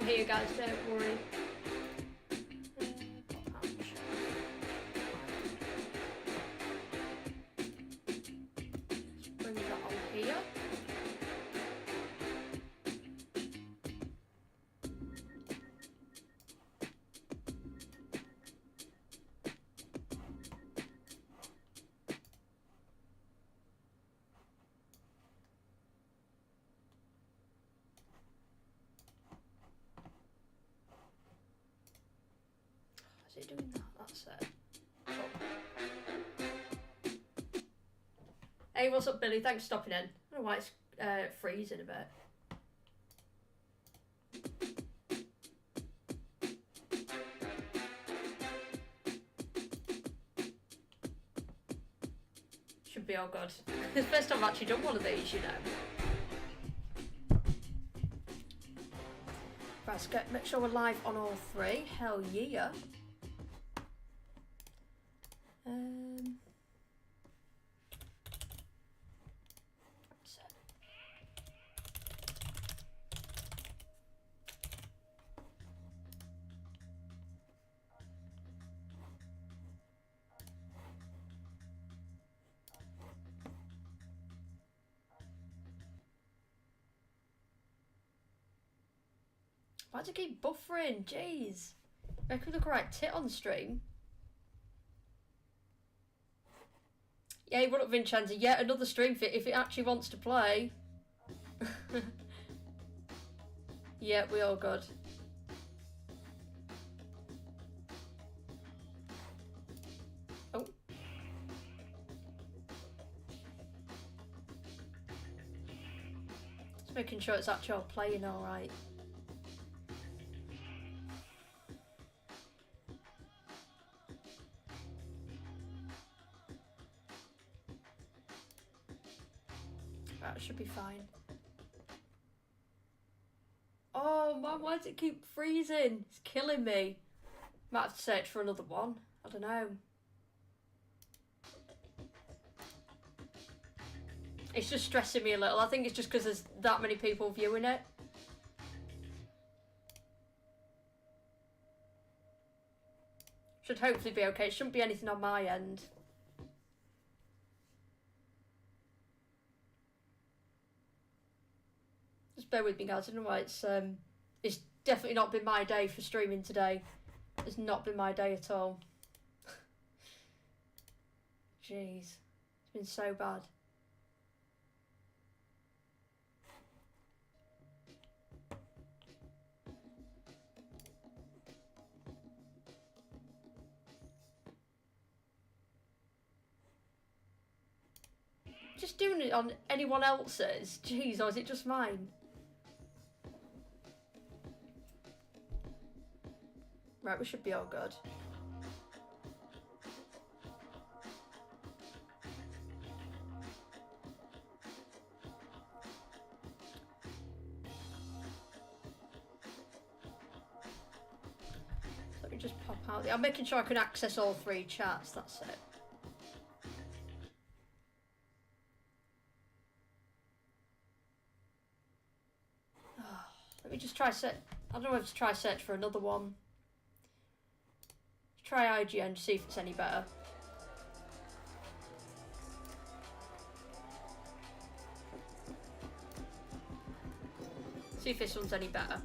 I'm here, guys, don't worry. Let's bring that on here. Is it doing that? That's it. Cool. Hey, what's up, Billy? Thanks for stopping in. I don't know why it's freezing a bit. Should be all good. It's the first time I've actually done one of these, you know. Right, let's make sure we're live on all three. Hell yeah. That's it. Why does it keep buffering? Jeez. I could look right tit on stream. Yeah, what up, Vincenzo? Yeah, another stream fit if it actually wants to play. Yeah, we all good. Oh. Just making sure it's actually playing alright. That should be fine. Oh man, why does it keep freezing? It's killing me. Might have to search for another one. I don't know. It's just stressing me a little. I think it's just because there's that many people viewing it. Should hopefully be okay. It shouldn't be anything on my end. Just bear with me, guys. I don't know why it's definitely not been my day for streaming today. It's not been my day at all. Jeez. It's been so bad. Just doing it on anyone else's? Jeez, or is it just mine? Right, we should be all good. Let me just pop out. I'm making sure I can access all three chats, that's it. Let me just try I don't know if to try search for another one. Try IGN to see if it's any better. See if this one's any better.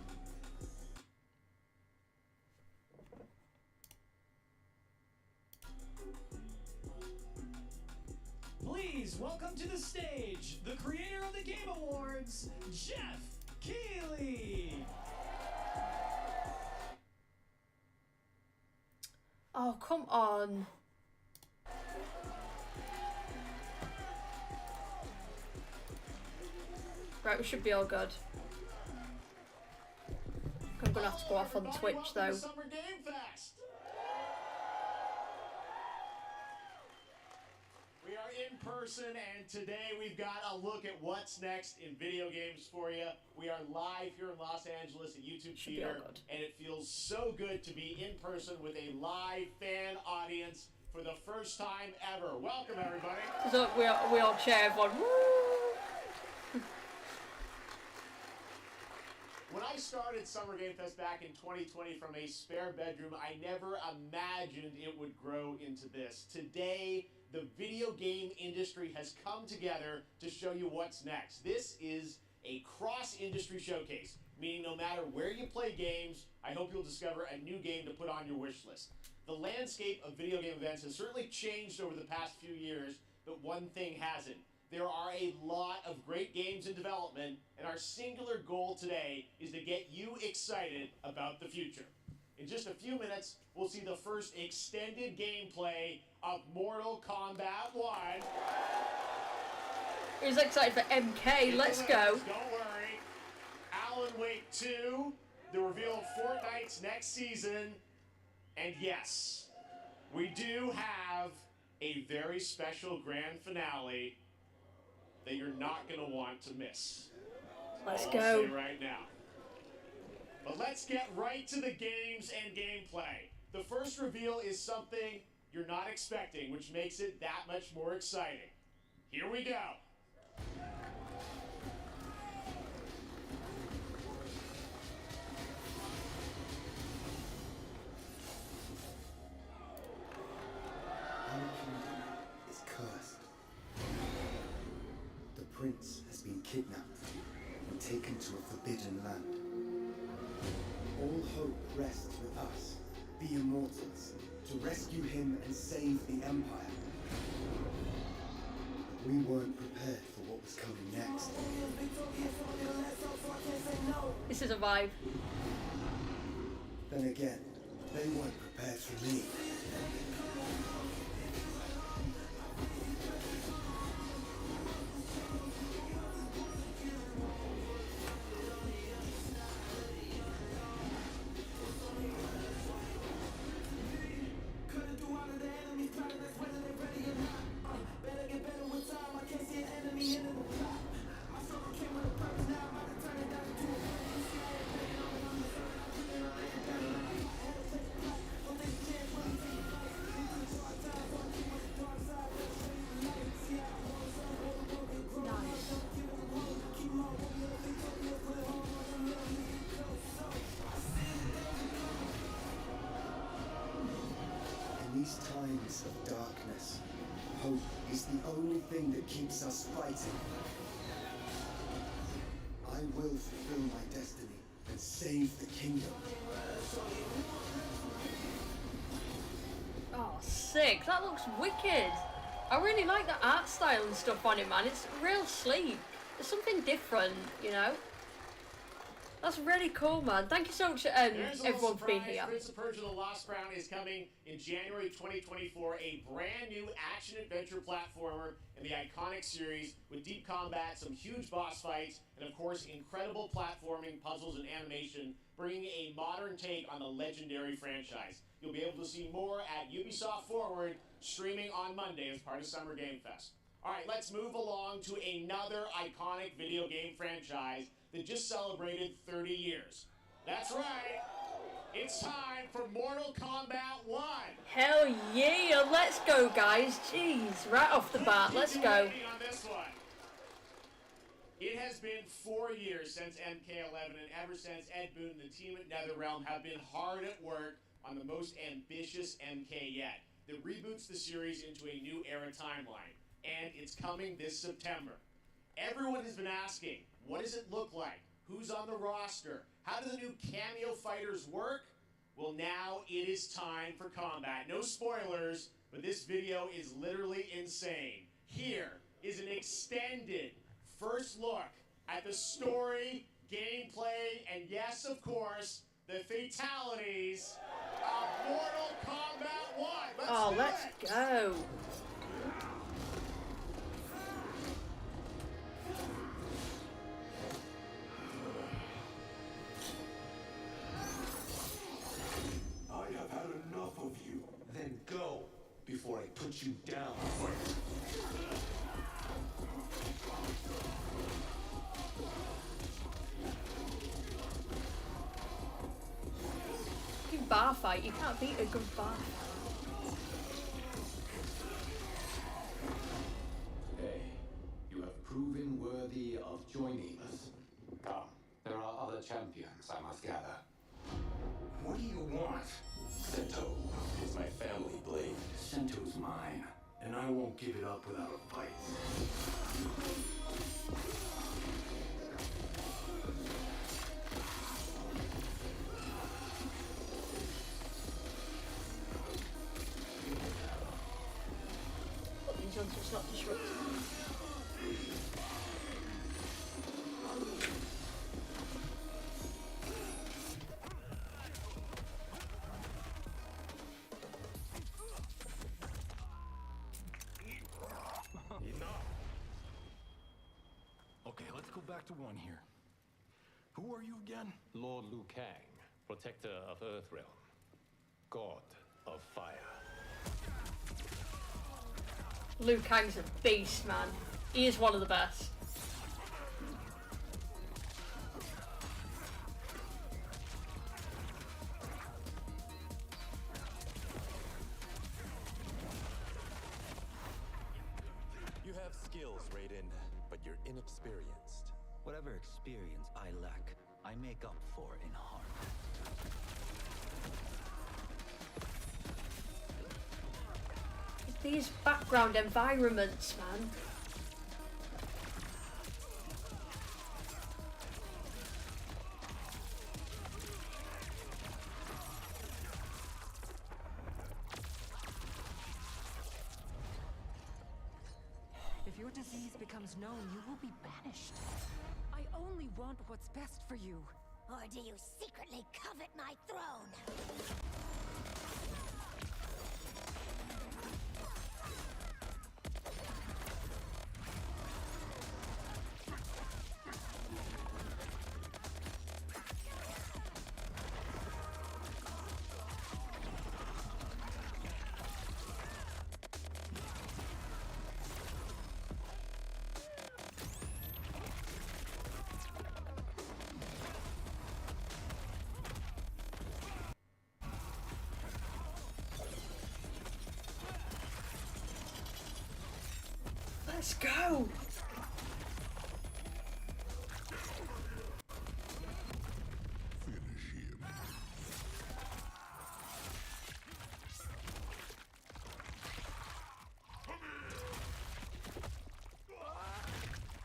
Please welcome to the stage the creator of the Game Awards, Jeff Keighley. Oh, come on. Right, we should be all good. I'm gonna have to go off on Twitch though. Summer Game Fest. We are in person, and today we've got a look at what's next in video games for you. We are live here in Los Angeles at YouTube Theater, and it feels so good to be in person with a live fan audience for the first time ever. Welcome, everybody. So we all cheer everyone. Woo! When I started Summer Game Fest back in 2020 from a spare bedroom, I never imagined it would grow into this. Today, the video game industry has come together to show you what's next. This is a cross-industry showcase, meaning no matter where you play games, I hope you'll discover a new game to put on your wish list. The landscape of video game events has certainly changed over the past few years, but one thing hasn't. There are a lot of great games in development, and our singular goal today is to get you excited about the future. In just a few minutes, we'll see the first extended gameplay of Mortal Kombat 1. Who's excited for MK? Let's go. Don't worry. Alan Wake 2, the reveal of Fortnite's next season, and yes, we do have a very special grand finale that you're not going to want to miss. Let's I'll go. say right now. But let's get right to the games and gameplay. The first reveal is something you're not expecting, which makes it that much more exciting. Here we go. Our kingdom is cursed. The prince has been kidnapped and taken to a forbidden land. All hope rests with us, the Immortals, to rescue him and save the Empire. But we weren't prepared for what was coming next. This is a vibe. Then again, they weren't prepared for me. In these times of darkness, hope is the only thing that keeps us fighting. I will fulfill my destiny and save the kingdom. Oh, sick. That looks wicked. I really like the art style and stuff on it, man. It's real sleek. It's something different, you know? That's really cool, man. Thank you so much, everyone, for being here. Prince of Persia: The Lost Crown is coming in January 2024. A brand new action-adventure platformer in the iconic series with deep combat, some huge boss fights, and of course, incredible platforming, puzzles, and animation, bringing a modern take on the legendary franchise. You'll be able to see more at Ubisoft Forward, streaming on Monday as part of Summer Game Fest. All right, let's move along to another iconic video game franchise that just celebrated 30 years. That's right. It's time for Mortal Kombat 1. Hell yeah, let's go, guys. Jeez, right off the bat, let's go. On this one. It has been 4 years since MK11, and ever since Ed Boon and the team at NetherRealm have been hard at work on the most ambitious MK yet, that reboots the series into a new era timeline, and it's coming this September. Everyone has been asking, what does it look like? Who's on the roster? How do the new cameo fighters work? Well, now it is time for combat. No spoilers, but this video is literally insane. Here is an extended first look at the story, gameplay, and yes, of course, the fatalities of Mortal Kombat 1. Let's go. I have had enough of you. Then go before I put you down. Good bar fight. You can't beat a good bar. Today, you have proven worthy of joining us. Come, there are other champions. I won't give it up without a fight. Put these on so it's not disrupted. Okay, let's go back to one here. Who are you again? Lord Liu Kang, protector of Earthrealm, god of fire. Liu Kang's a beast, man. He is one of the best. You have skills, Raiden, but you're inexperienced. Whatever experience I lack, I make up for in heart. These background environments, man. If your disease becomes known, you will be banished. I only want what's best for you. Or do you secretly covet my throne? Let's go!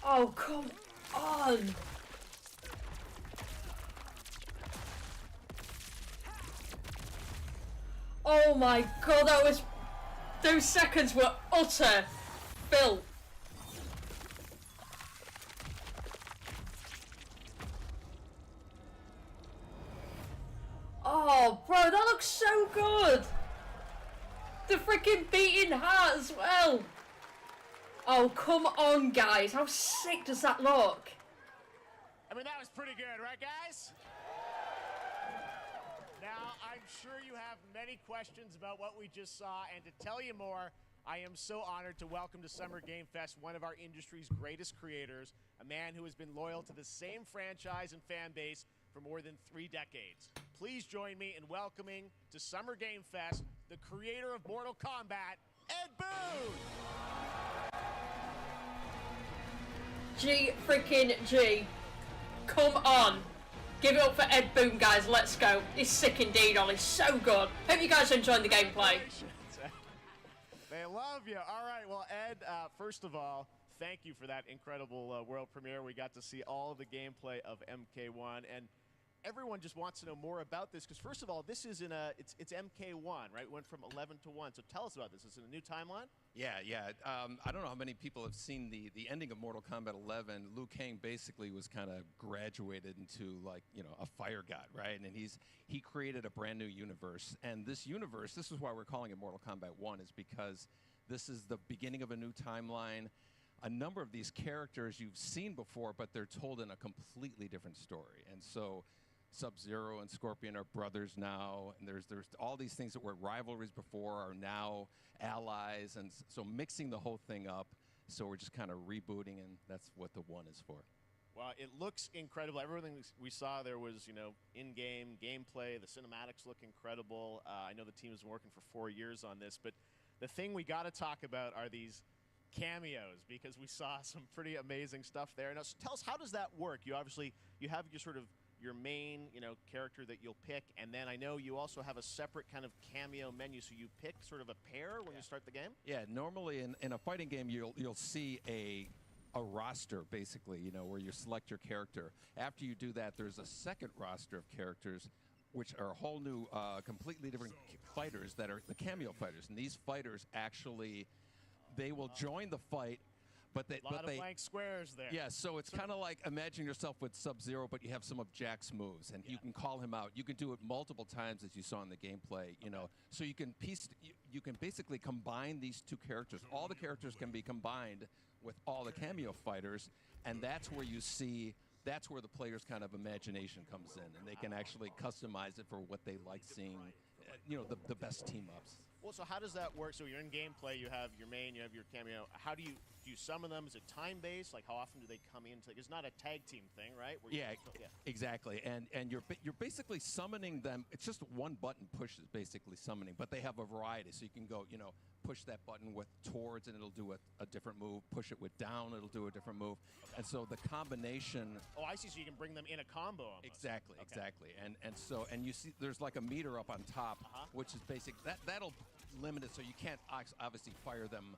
Oh, come on! Oh my god, that was... Those seconds were utter filth. Oh, bro, that looks so good! The freaking beating heart as well! Oh, come on, guys. How sick does that look? I mean, that was pretty good, right, guys? Now, I'm sure you have many questions about what we just saw, and to tell you more, I am so honored to welcome to Summer Game Fest one of our industry's greatest creators, a man who has been loyal to the same franchise and fan base for more than 3 decades. Please join me in welcoming to Summer Game Fest the creator of Mortal Kombat, Ed Boon! G freaking G. Come on. Give it up for Ed Boon, guys. Let's go. He's sick indeed, Ollie. So good. Hope you guys are enjoying the gameplay. They love you. All right. Well, Ed, first of all, thank you for that incredible world premiere. We got to see all of the gameplay of MK1, and everyone just wants to know more about this because, first of all, this is it's MK1, right? It went from 11 to 1. So tell us about this. Is it a new timeline? Yeah. I don't know how many people have seen the ending of Mortal Kombat 11. Liu Kang basically was kind of graduated into, like, you know, a fire god, right? And he created a brand new universe. And this universe, this is why we're calling it Mortal Kombat 1, is because this is the beginning of a new timeline. A number of these characters you've seen before, but they're told in a completely different story. And so Sub-Zero and Scorpion are brothers now, and there's all these things that were rivalries before are now allies, and so mixing the whole thing up. So we're just kind of rebooting, and that's what the 1 is for. Well, it looks incredible. Everything we saw there was, you know, in-game gameplay. The cinematics look incredible. I know the team has been working for 4 years on this, but the thing we got to talk about are these cameos, because we saw some pretty amazing stuff there. Now, so tell us, how does that work? You obviously, you have your sort of your main, character that you'll pick, and then I know you also have a separate kind of cameo menu, so you pick sort of a pair when you start the game? Yeah, normally in a fighting game, you'll see a roster, basically, where you select your character. After you do that, there's a second roster of characters, which are a whole new, completely different fighters that are the cameo fighters. And these fighters actually, they will join the fight, but they... A lot of blank squares there. Yeah, so it's kind of like imagine yourself with Sub-Zero, but you have some of Jack's moves, and you can call him out. You can do it multiple times, as you saw in the gameplay, So you can you can basically combine these two characters. All the characters can be combined with all the cameo fighters, and that's where you see... That's where the player's kind of imagination comes in, and they can actually customize it for what they like seeing, the best team-ups. Well, so how does that work? So you're in gameplay, you have your main, you have your cameo. How do you summon them? Is it time-based? Like, how often do they come in? It's not a tag team thing, right? Where Exactly. And you're basically summoning them. It's just one button push is basically summoning, but they have a variety. So you can go, push that button with towards, and it'll do a different move. Push it with down, it'll do a different move. And so the combination... Oh, I see. So you can bring them in a combo almost. Exactly. And you see there's like a meter up on top, which is basic. That'll limit it, so you can't obviously fire them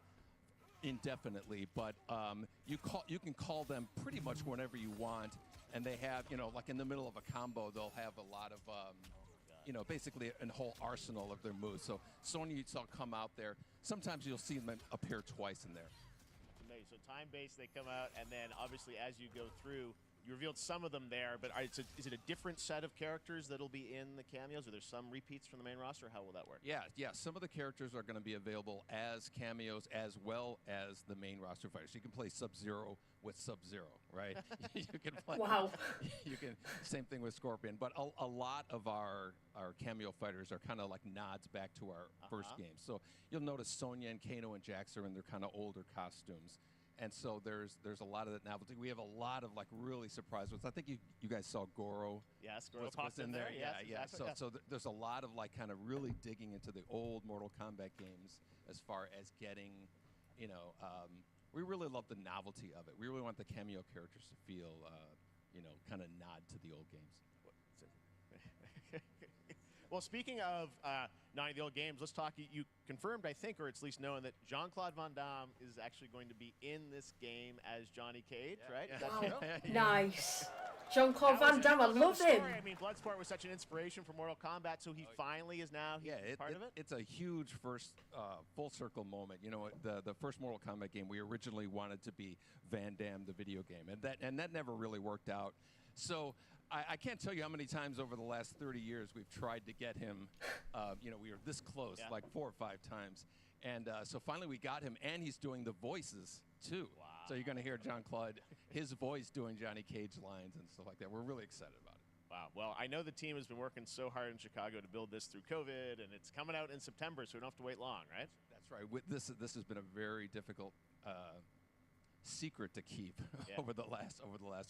indefinitely, but you can call them pretty much whenever you want, and they have, like in the middle of a combo, they'll have a lot of, basically a whole arsenal of their moves. So Sonya, you saw come out there. Sometimes you'll see them appear twice in there. Amazing. So time-based, they come out, and then obviously as you go through, you revealed some of them there, but is it a different set of characters that'll be in the cameos? Are there some repeats from the main roster? How will that work? Yeah. Some of the characters are going to be available as cameos as well as the main roster fighters. You can play Sub-Zero with Sub-Zero, right? You can play. Wow. You can. Same thing with Scorpion, but a lot of our cameo fighters are kind of like nods back to our first game. So you'll notice Sonya and Kano and Jax are in their kind of older costumes. And so there's a lot of that novelty. We have a lot of like really surprise ones. I think you guys saw Goro. Yes, Goro popped in there. Yeah. Exactly. So there's a lot of like kind of really digging into the old Mortal Kombat games as far as getting, we really love the novelty of it. We really want the cameo characters to feel, kind of nod to the old games. Well, speaking of not the old games, let's talk. You confirmed, I think, or it's at least known that Jean-Claude Van Damme is actually going to be in this game as Johnny Cage, right? Is that true? Nice. Jean-Claude Van Damme, I love him. I mean, Bloodsport was such an inspiration for Mortal Kombat, so he finally is now part of it? It's a huge first full circle moment. The first Mortal Kombat game, we originally wanted to be Van Damme, the video game, and that never really worked out. So I can't tell you how many times over the last 30 years we've tried to get him. We were this close, like 4 or 5 times. And so finally we got him, and he's doing the voices, too. Wow. So you're going to hear Jean-Claude, his voice doing Johnny Cage lines and stuff like that. We're really excited about it. Wow. Well, I know the team has been working so hard in Chicago to build this through COVID, and it's coming out in September, so we don't have to wait long, right? That's right. This has been a very difficult secret to keep over the last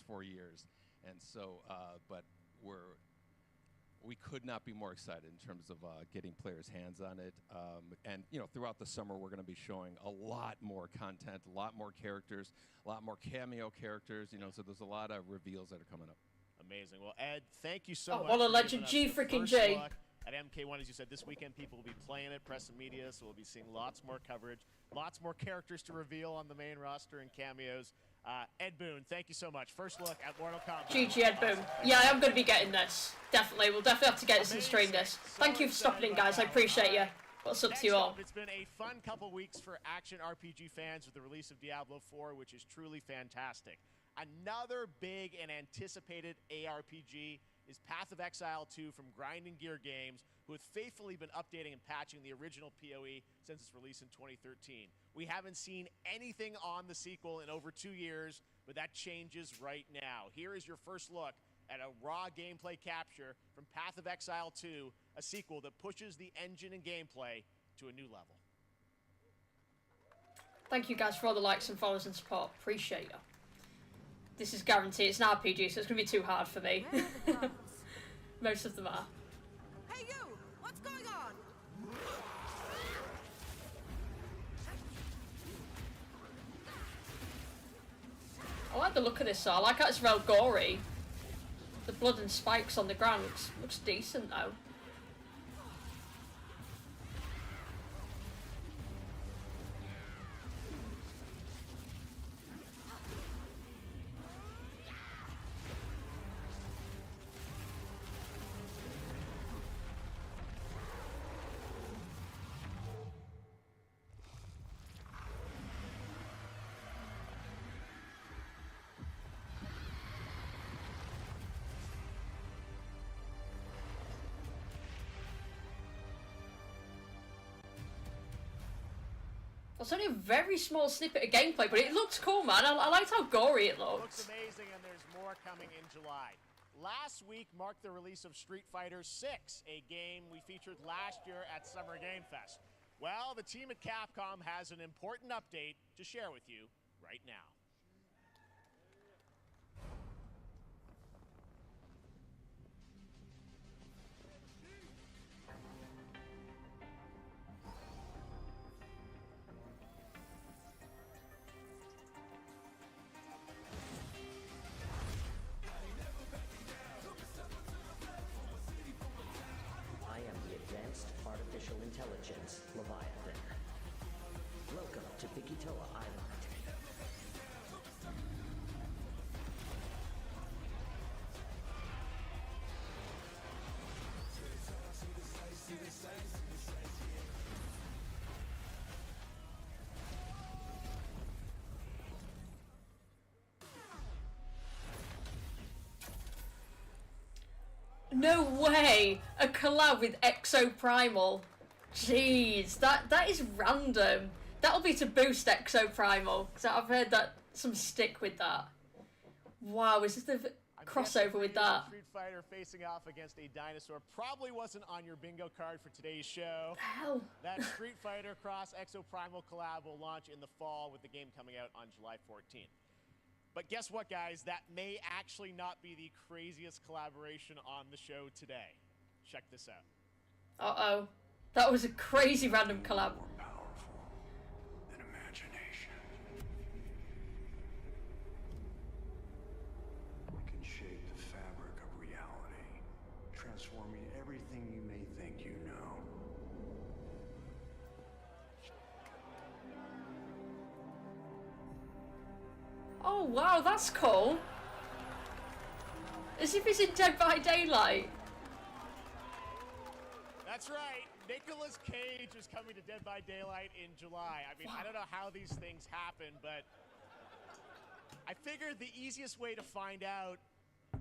4 years. And so, but we could not be more excited in terms of getting players' hands on it. And throughout the summer, we're going to be showing a lot more content, a lot more characters, a lot more cameo characters. So there's a lot of reveals that are coming up. Amazing. Well, Ed, thank you so much. What a legend, G freaking J. At MK1, as you said, this weekend people will be playing it, press and media, so we'll be seeing lots more coverage, lots more characters to reveal on the main roster and cameos. Ed Boon, thank you so much. First look at Mortal Kombat. GG Ed Boon. Yeah, I'm going to be getting this. Definitely. We'll definitely have to get this and stream this. Thank you for stopping in, guys. I appreciate you. What's up to you all? It's been a fun couple weeks for action RPG fans with the release of Diablo 4, which is truly fantastic. Another big and anticipated ARPG is Path of Exile 2 from Grinding Gear Games, who have faithfully been updating and patching the original PoE since its release in 2013. We haven't seen anything on the sequel in over 2 years, but that changes right now. Here is your first look at a raw gameplay capture from Path of Exile 2, a sequel that pushes the engine and gameplay to a new level. Thank you guys for all the likes and follows and support. Appreciate you. This is guaranteed. It's an RPG, so it's going to be too hard for me. Most of them are. Hey you! What's going on? I like the look of this, so I like how it's real gory. The blood and spikes on the ground looks decent though. It's only a very small snippet of gameplay, but it looks cool, man. I liked how gory it looks. Looks amazing, and there's more coming in July. Last week marked the release of Street Fighter 6, a game we featured last year at Summer Game Fest. Well, the team at Capcom has an important update to share with you right now. I am the Advanced Artificial Intelligence, Leviathan. Welcome to Bikitoa Island. No way! A collab with Exoprimal. Jeez, that is random. That'll be to boost Exoprimal, because I've heard that some stick with that. Wow, is this the crossover with that? Street Fighter facing off against a dinosaur probably wasn't on your bingo card for today's show. Hell. That Street Fighter Cross Exoprimal collab will launch in the fall, with the game coming out on July 14th. But guess what, guys? That may actually not be the craziest collaboration on the show today. Check this out. Uh-oh. That was a crazy random collab. More powerful than imagination. It can shape the fabric of reality, transforming everything you may think you know. Oh wow, that's cool. As if it's in Dead by Daylight. That's right. Nicolas Cage is coming to Dead by Daylight in July. I mean, I don't know how these things happen, but I figured the easiest way to find out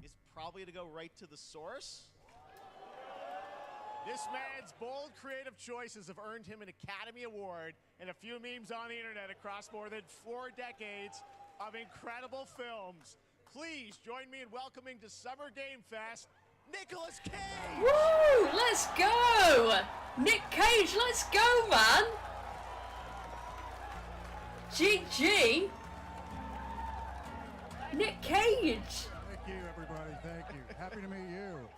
is probably to go right to the source. This man's bold creative choices have earned him an Academy Award and a few memes on the internet across more than 4 decades of incredible films. Please join me in welcoming to Summer Game Fest, Nicolas Cage! Woo! Let's go! Nick Cage, let's go, man! GG! Nick Cage! Thank you, everybody. Thank you. Happy to meet you.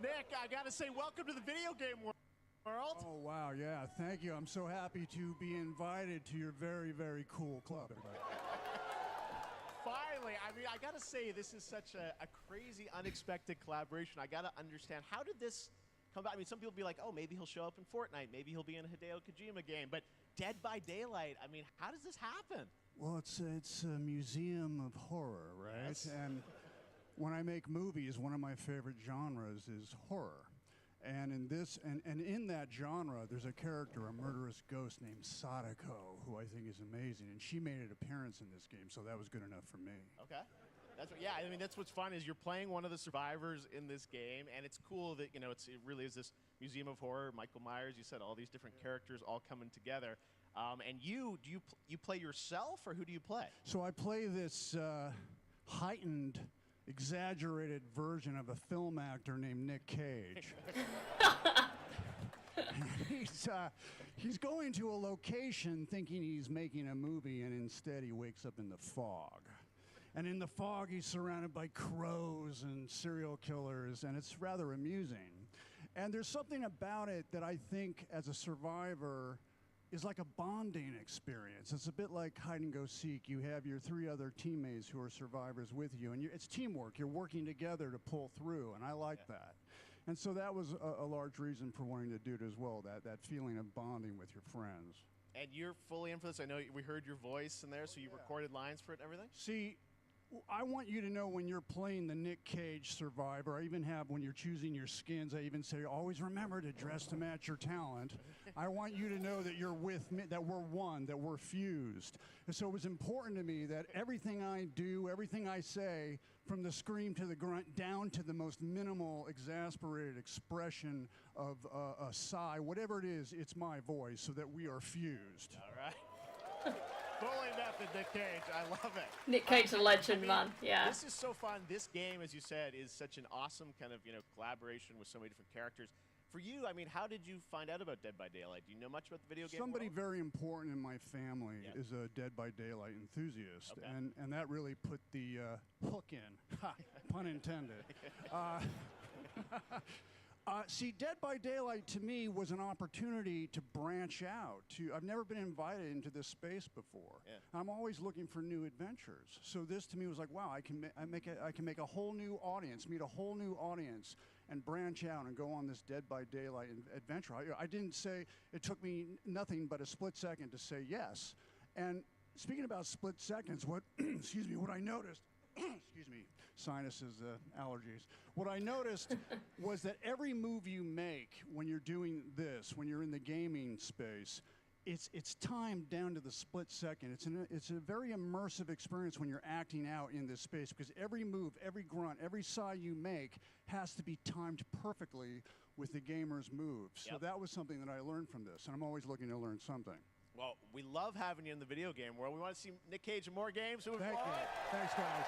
Nick, I gotta say, welcome to the video game world. Oh, wow. Yeah, thank you. I'm so happy to be invited to your very, very cool club, everybody. Finally, I mean, I gotta say, this is such a crazy, unexpected collaboration. I gotta understand, how did this come about? I mean, some people be like, oh, maybe he'll show up in Fortnite, maybe he'll be in a Hideo Kojima game, but Dead by Daylight, I mean, how does this happen? Well, it's a museum of horror, right? Yes. And when I make movies, one of my favorite genres is horror. And in this, and in that genre, there's a character, a murderous ghost named Sadako, who I think is amazing. And she made an appearance in this game, so that was good enough for me. Okay. That's what, yeah, I mean, that's what's fun is you're playing one of the survivors in this game, and it's cool that, you know, it really is this museum of horror. Michael Myers, you said all these different characters all coming together. And you play yourself, or who do you play? So I play this heightened, exaggerated version of a film actor named Nick Cage. He's going to a location thinking he's making a movie, and instead he wakes up in the fog. And in the fog, he's surrounded by crows and serial killers, and it's rather amusing. And there's something about it that I think, as a survivor, is like a bonding experience. It's a bit like hide and go seek. You have your 3 other teammates who are survivors with you, and it's teamwork. You're working together to pull through, and I like that. And so that was a large reason for wanting to do it as well, that feeling of bonding with your friends. And you're fully in for this. I know we heard your voice in there, so you recorded lines for it and everything? See, I want you to know when you're playing the Nick Cage survivor, I even have when you're choosing your skins, I even say, always remember to dress to match your talent. I want you to know that you're with me, that we're one, that we're fused. And so it was important to me that everything I do, everything I say, from the scream to the grunt, down to the most minimal, exasperated expression of a sigh, whatever it is, it's my voice, so that we are fused. All right. Fully method, Nick Cage. I love it. Nick Cage's a legend, man. Yeah. This is so fun. This game, as you said, is such an awesome kind of, collaboration with so many different characters. For you, I mean, how did you find out about Dead by Daylight? Do you know much about the video game Somebody world? very important in my family is a Dead by Daylight enthusiast, and that really put the hook in. Ha, pun intended. See, Dead by Daylight to me was an opportunity to branch out. I've never been invited into this space before. Yeah. I'm always looking for new adventures. So this to me was like, wow, I can make a whole new audience, meet a whole new audience, and branch out and go on this Dead by Daylight adventure. I didn't say, it took me nothing but a split second to say yes. And speaking about split seconds, what excuse me, what I noticed. Excuse me, sinuses, allergies. What I noticed was that every move you make when you're doing this, when you're in the gaming space, it's timed down to the split second. It's a very immersive experience when you're acting out in this space, because every move, every grunt, every sigh you make has to be timed perfectly with the gamer's moves. So that was something that I learned from this, and I'm always looking to learn something. Well, we love having you in the video game world. We want to see Nick Cage in more games. Thank you. Thanks, guys.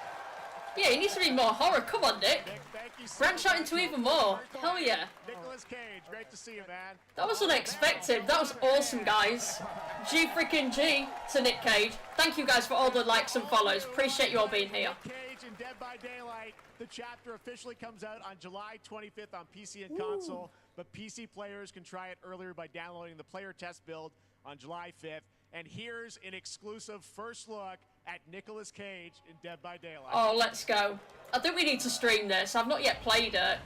Yeah, he needs to be more horror. Come on, Nick. Thank you so Branch out into even more. Hell yeah. Nicolas Cage, great to see you, man. That was unexpected. That was awesome, guys. G freaking G to Nick Cage. Thank you guys for all the likes and follows. Appreciate you all being here. Nick Cage in Dead by Daylight. The chapter officially comes out on July 25th on PC and console, but PC players can try it earlier by downloading the player test build on July 5th. And here's an exclusive first look at Nicolas Cage in Dead by Daylight. Oh, let's go. I think we need to stream this. I've not yet played it.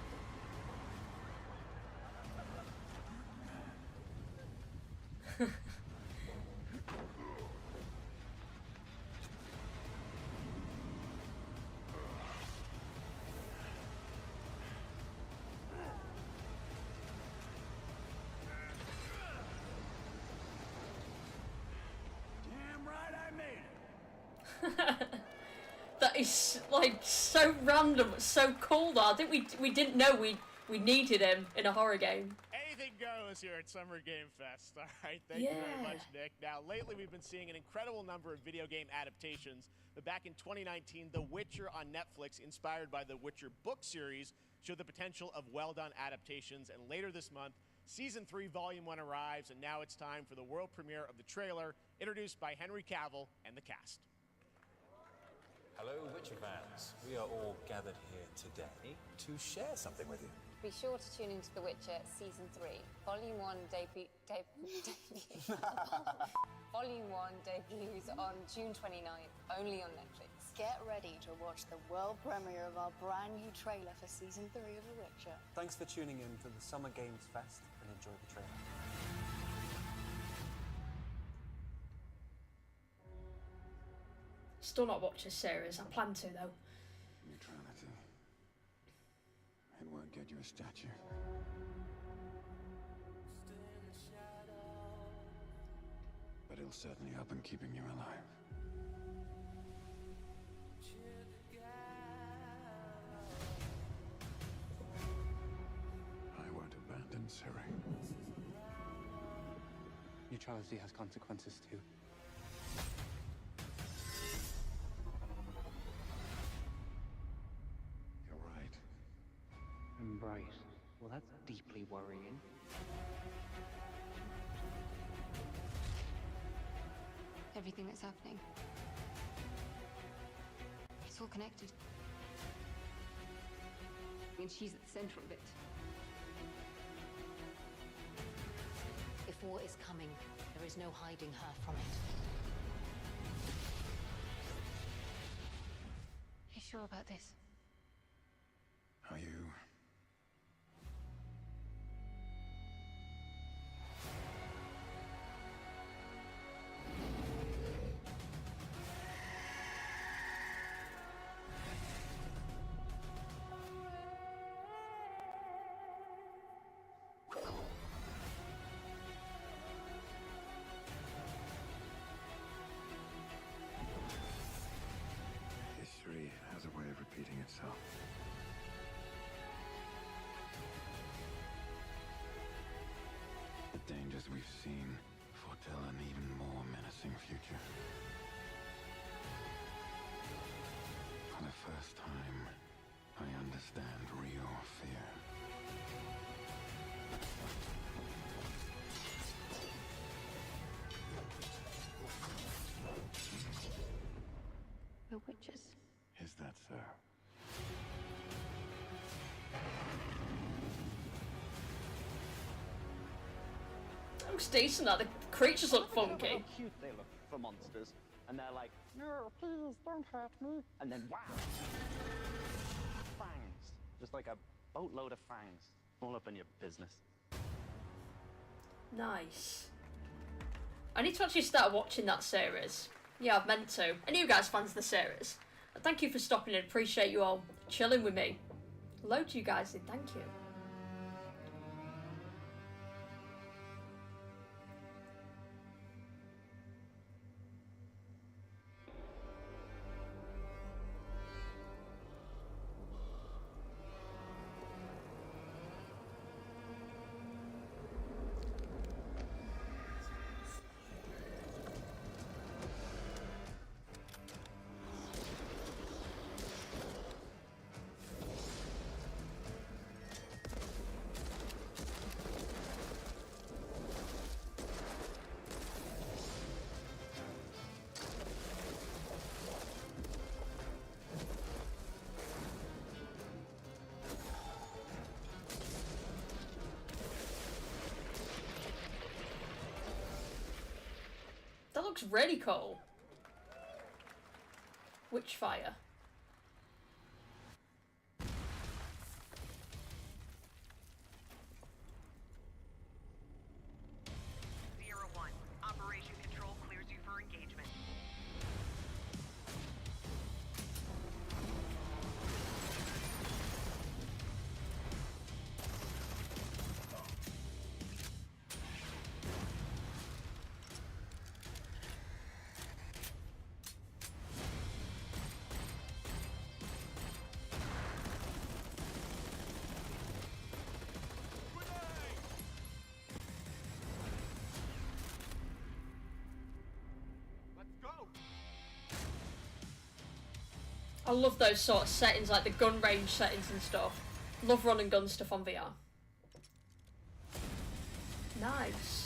That is like so random, so cool though. I think we didn't know we needed him in a horror game. Anything goes here at Summer Game Fest. All right, thank you very much, Nick. Now, lately we've been seeing an incredible number of video game adaptations. But back in 2019, The Witcher on Netflix, inspired by the Witcher book series, showed the potential of well-done adaptations. And later this month, Season 3, Volume 1 arrives, and now it's time for the world premiere of the trailer, introduced by Henry Cavill and the cast. Hello, Witcher fans. We are all gathered here today to share something with you. Be sure to tune into The Witcher Season 3. Volume 1 Volume 1 debuts on June 29th, only on Netflix. Get ready to watch the world premiere of our brand new trailer for Season 3 of The Witcher. Thanks for tuning in to the Summer Games Fest and enjoy the trailer. Still not watched this series. I plan to though. Neutrality. It won't get you a statue. But it'll certainly help in keeping you alive. I won't abandon Ciri. Neutrality has consequences too. You're right. Embrace. Well, that's deeply worrying. Everything that's happening. It's all connected. And she's at the center of it. If war is coming, There is no hiding her from it. You sure about this? Are you? History has a way of repeating itself. The dangers we've seen foretell an even more menacing future. For the first time, I understand real fear. We're witches. Is that so? Looks decent, that the creatures look funky. How cute they look for monsters. And they're like, no, please don't hurt me. And then wow. Fangs. Just like a boatload of fangs. All up in your business. Nice. I need to actually start watching that series. Yeah, I've meant to. Any of you guys fans of the series? Thank you for stopping in. Appreciate you all chilling with me. Hello to you guys, and thank you. That looks really cool. Witchfire. Operation Control clears you for engagement. I love those sort of settings, like the gun range settings and stuff. Love running gun stuff on VR. Nice.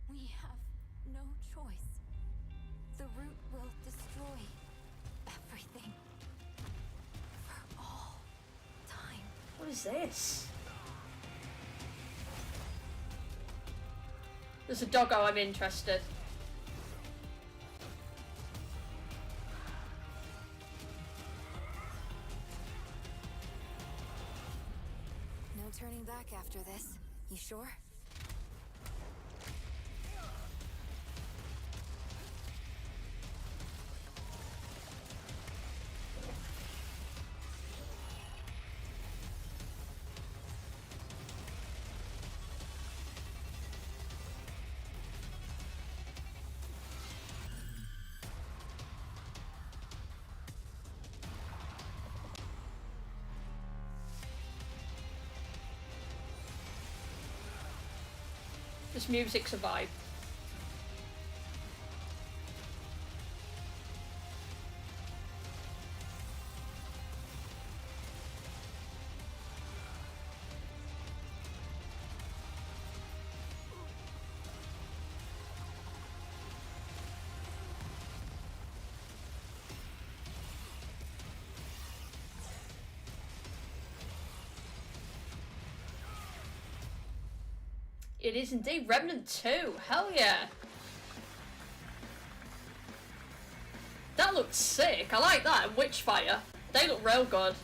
We have no choice. The root will destroy everything. For all time. What is this? There's a doggo, I'm interested. No turning back after this. You sure? This music's a vibe. It is indeed. Remnant 2. Hell yeah. That looks sick. I like that. And Witchfire. They look real good.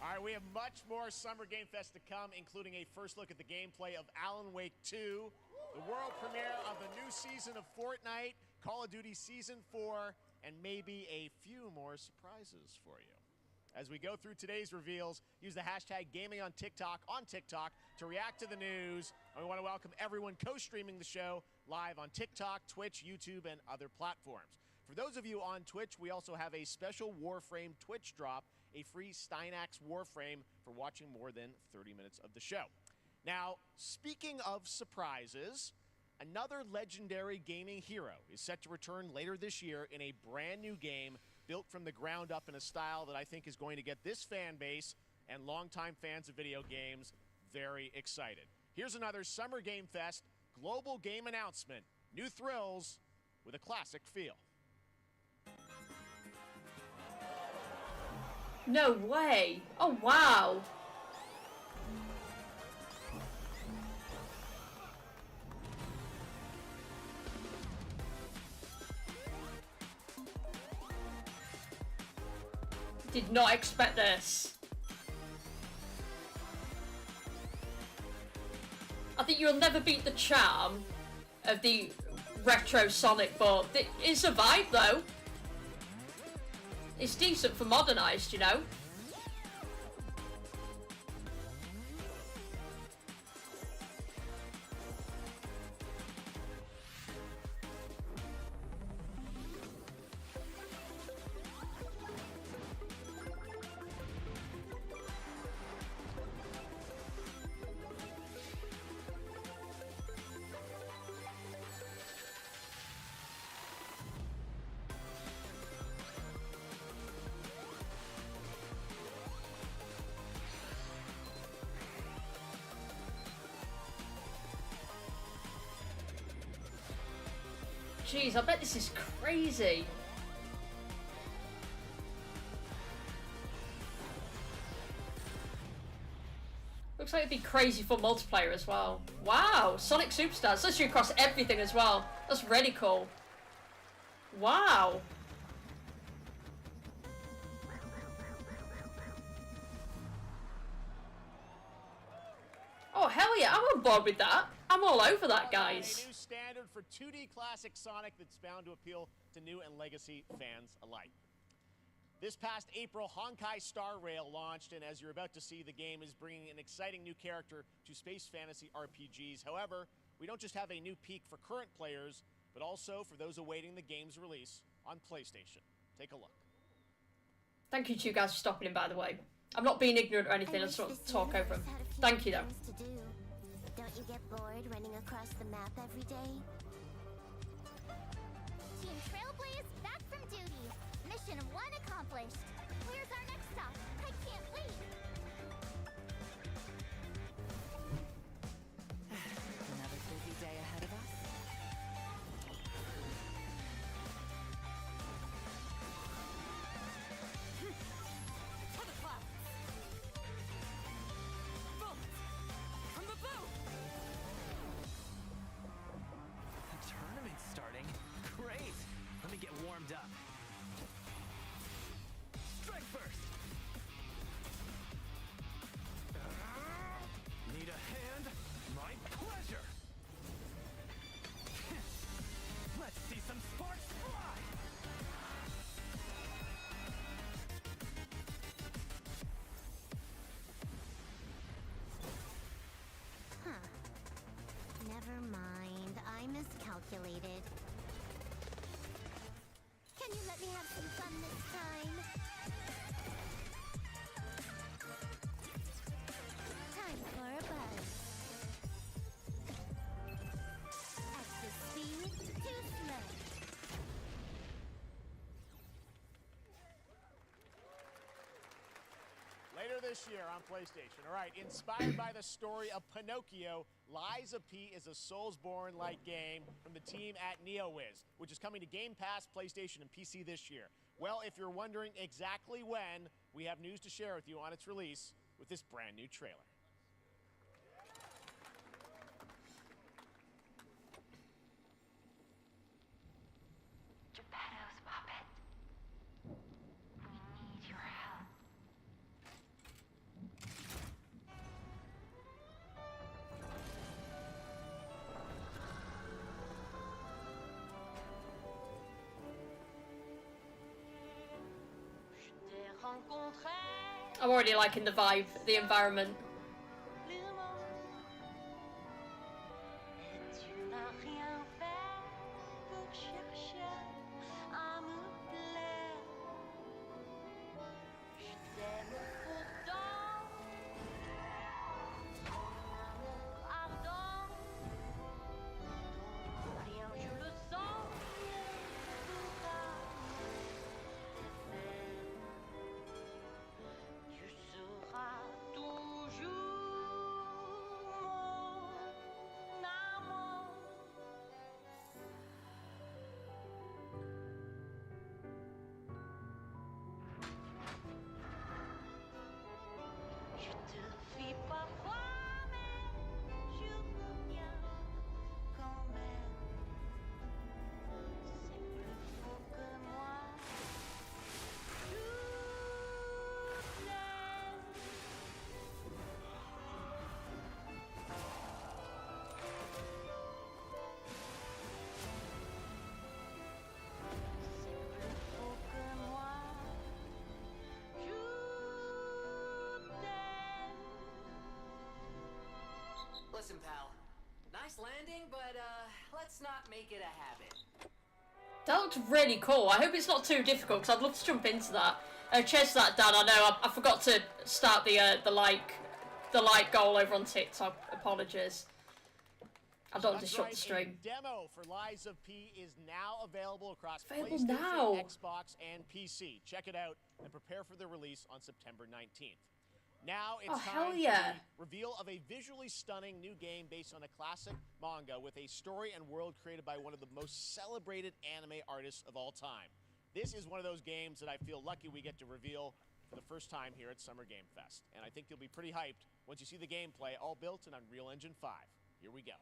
All right, we have much more Summer Game Fest to come, including a first look at the gameplay of Alan Wake 2, the world premiere of the new season of Fortnite, Call of Duty Season 4, and maybe a few more surprises for you. As we go through today's reveals, use the hashtag gaming on TikTok to react to the news. And we want to welcome everyone co-streaming the show live on TikTok, Twitch, YouTube, and other platforms. For those of you on Twitch, we also have a special Warframe Twitch drop, a free Steinax Warframe for watching more than 30 minutes of the show. Now, speaking of surprises, another legendary gaming hero is set to return later this year in a brand new game built from the ground up in a style that I think is going to get this fan base and longtime fans of video games very excited. Here's another Summer Game Fest global game announcement. New thrills with a classic feel. No way. Oh, wow. Did not expect this. I think you'll never beat the charm of the retro Sonic, but it survived though. It's decent for modernized, you know. Jeez, I bet this is crazy. Looks like it'd be crazy for multiplayer as well. Wow, Sonic Superstars. That's you across everything as well. That's really cool. Wow. Oh, hell yeah, I'm on board with that. I'm all over that, guys. A new standard for 2D classic Sonic that's bound to appeal to new and legacy fans alike. This past April, Honkai Star Rail launched, and as you're about to see, the game is bringing an exciting new character to space fantasy RPGs. However, we don't just have a new peak for current players, but also for those awaiting the game's release on PlayStation. Take a look. Thank you to you guys for stopping in, by the way. I'm not being ignorant or anything, I just want to talk over him. Thank you, though. Don't you get bored running across the map every day? Team Trailblaze back from duty. Mission 1 accomplished. Where's our next stop? I can't wait. Another busy day ahead of us. For the clouds. Bullets from the bow. The tournament's starting. Great. Let me get warmed up. Strike first. Need a hand? My pleasure. Let's see some sparks fly. Huh. Never mind. I miscalculated. Can you let me have some fun this time? Time for a buzz. Extra speed, too slow. Later this year on PlayStation. All right, inspired by the story of Pinocchio, Lies of P is a Soulsborne-like game from the team at NeoWiz, which is coming to Game Pass, PlayStation, and PC this year. Well, if you're wondering exactly when, we have news to share with you on its release with this brand new trailer. I'm already liking the vibe, the environment. Listen, pal. Nice landing, but let's not make it a habit. That looks really cool. I hope it's not too difficult because I'd love to jump into that. Chase that down. I know I forgot to start the like goal over on TikTok. Apologies. I don't want to disrupt the stream. A demo for Lies of P is now available across Available PlayStation, now. Xbox, and PC. Check it out and prepare for the release on September 19th. Now it's time for the reveal of a visually stunning new game based on a classic manga with a story and world created by one of the most celebrated anime artists of all time. This is one of those games that I feel lucky we get to reveal for the first time here at Summer Game Fest. And I think you'll be pretty hyped once you see the gameplay, all built in Unreal Engine 5. Here we go.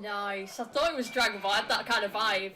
Nice. I thought it was Dragon Ball. I had that kind of vibe.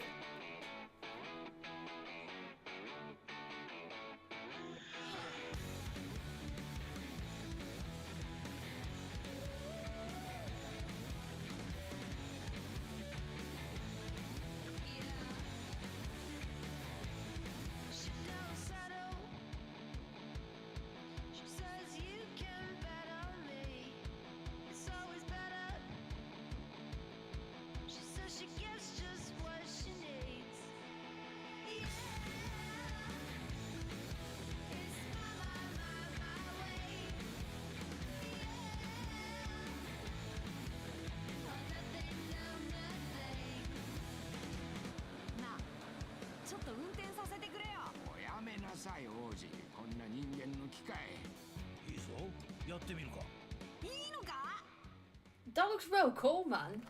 That looks real cool, man.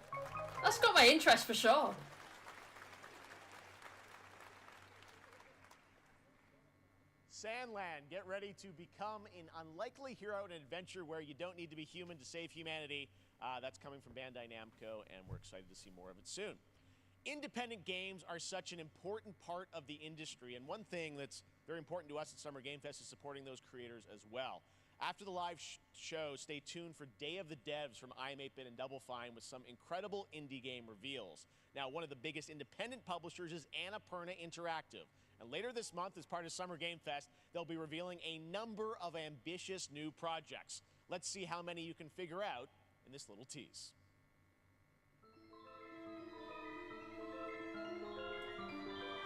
That's got my interest for sure. Sandland, get ready to become an unlikely hero in an adventure where you don't need to be human to save humanity. That's coming from Bandai Namco, and we're excited to see more of it soon. Independent games are such an important part of the industry, and one thing that's very important to us at Summer Game Fest is supporting those creators as well. After the live show, stay tuned for Day of the Devs from iam8bit and Double Fine with some incredible indie game reveals. Now, one of the biggest independent publishers is Annapurna Interactive. And later this month, as part of Summer Game Fest, they'll be revealing a number of ambitious new projects. Let's see how many you can figure out in this little tease.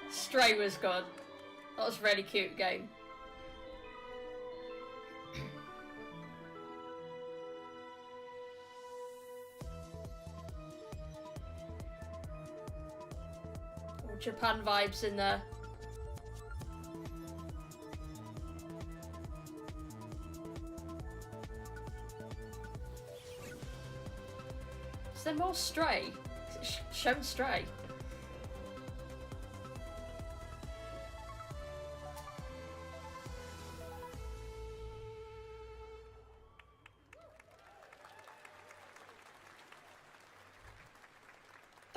Stray was good. That was a really cute game. Japan vibes in there. Is there more Stray? Shown Stray.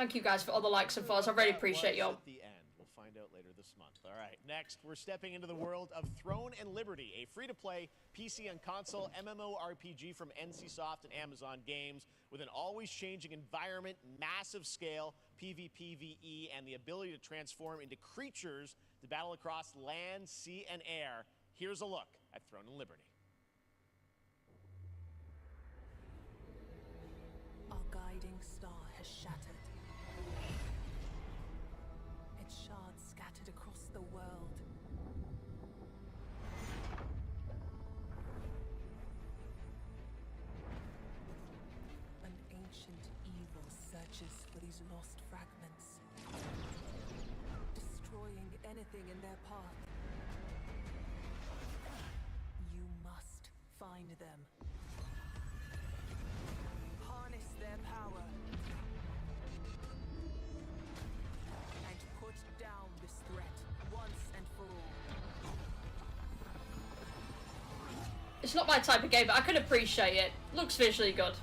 Thank you guys for all the likes and follows. I really appreciate y'all. At the end, we'll find out later this month. All right, next we're stepping into the world of Throne and Liberty, a free-to-play PC and console MMORPG from NCSoft and Amazon Games, with an always-changing environment, massive scale, PvPvE, and the ability to transform into creatures to battle across land, sea, and air. Here's a look at Throne and Liberty. Our guiding star has shattered. Its shards scattered across the world. An ancient evil searches for these lost fragments, destroying anything in their path. You must find them. Harness their power. And put down this threat once and for all. It's not my type of game, but I can appreciate it. Looks visually good.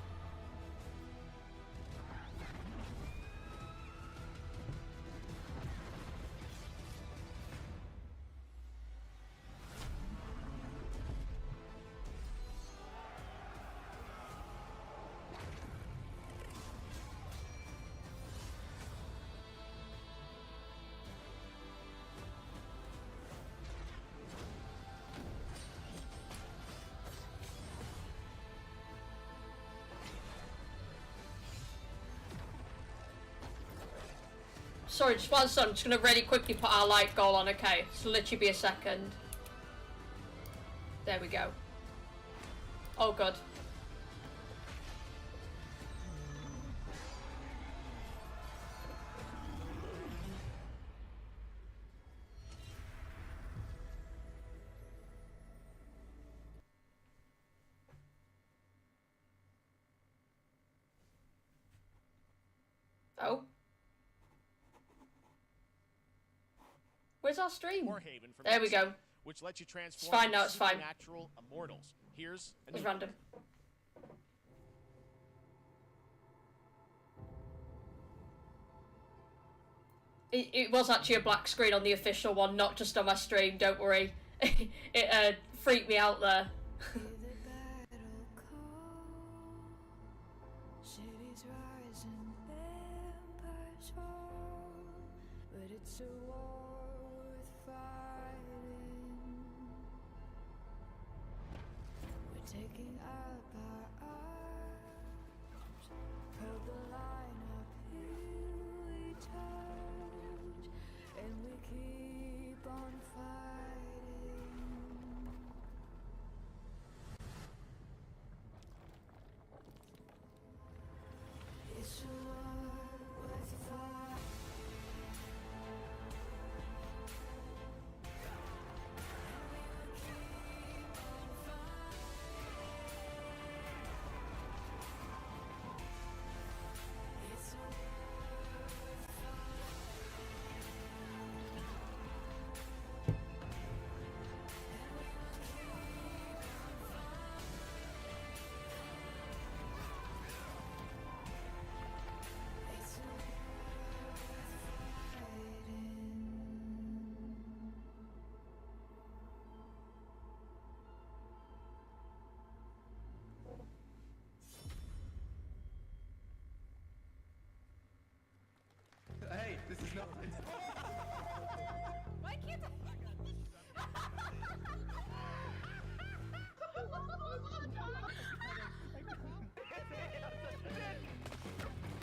Sorry, just one second. I'm just gonna really quickly put our light goal on, okay? So literally be a second. There we go. Oh god. Oh. Where's our stream? Warhaven from There we go. Which lets you transform It's fine now, into it's fine. supernatural immortals. Here's a It's new random. It was actually a black screen on the official one, not just on my stream, don't worry. It freaked me out there. Cities rise and empires fall, but it's a war worth fighting. We're taking up our arms, held the line uphill we touch, and we keep on fighting. It's a war worth fighting. Hey, this is not. Why can't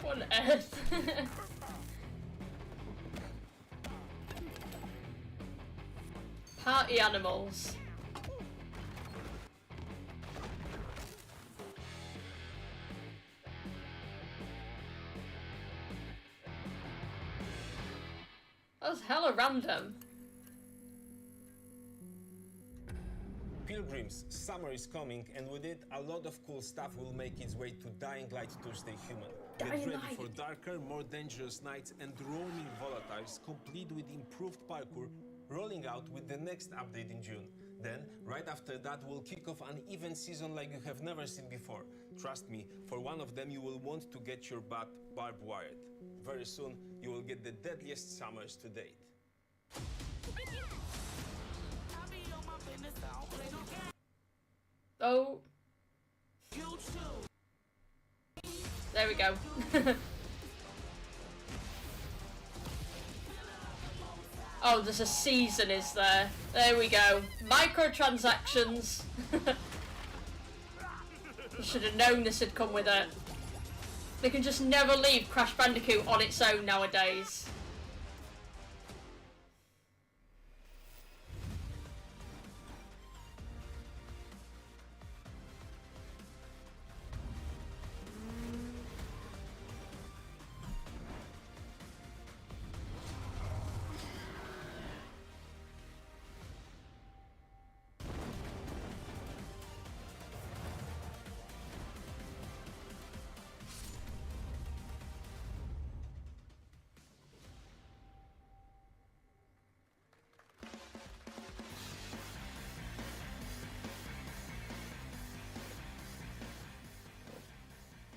What on earth? Party animals. That was hella random. Pilgrims, summer is coming, and with it, a lot of cool stuff will make its way to Dying Light Tuesday Human. Get Dying ready Light. for darker, more dangerous nights and roaming volatiles, complete with improved parkour, rolling out with the next update in June. Then, right after that, we'll kick off an event season like you have never seen before. Trust me, for one of them, you will want to get your butt barbed wired. Very soon, you will get the deadliest summers to date. Oh. There we go. Oh, there's a season, is there? There we go. Microtransactions. You should have known this had come with it. They can just never leave Crash Bandicoot on its own nowadays.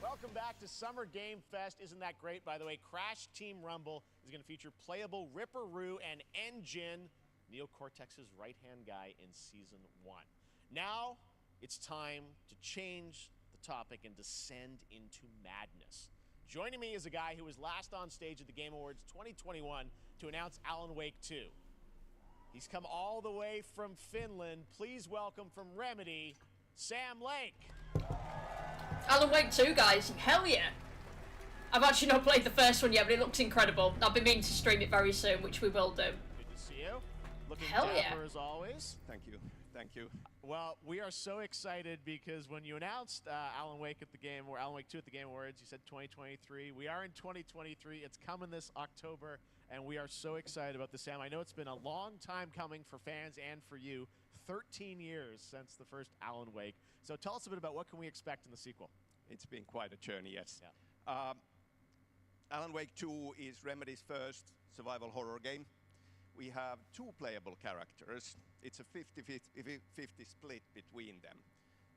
Welcome back to Summer Game Fest. Isn't that great? By the way, Crash Team Rumble is going to feature playable Ripper Roo and N. Gin, Neo Cortex's right-hand guy in Season 1. Now, it's time to change the topic and descend into madness. Joining me is a guy who was last on stage at the Game Awards 2021 to announce Alan Wake 2. He's come all the way from Finland. Please welcome from Remedy, Sam Lake. Alan Wake 2, guys. Hell yeah. I've actually not played the first one yet, but it looks incredible. I've been meaning to stream it very soon, which we will do. Good to see you. Looking Hell dapper yeah. as always. Thank you. Thank you. Well, we are so excited because when you announced Alan Wake at the Game, or Alan Wake 2 at the Game Awards, you said 2023. We are in 2023. It's coming this October, and we are so excited about this, Sam. I know it's been a long time coming for fans and for you. 13 years since the first Alan Wake. So tell us a bit about what can we expect in the sequel. It's been quite a journey, yes. Yeah. Alan Wake 2 is Remedy's first survival horror game. We have two playable characters. It's a 50-50 split between them.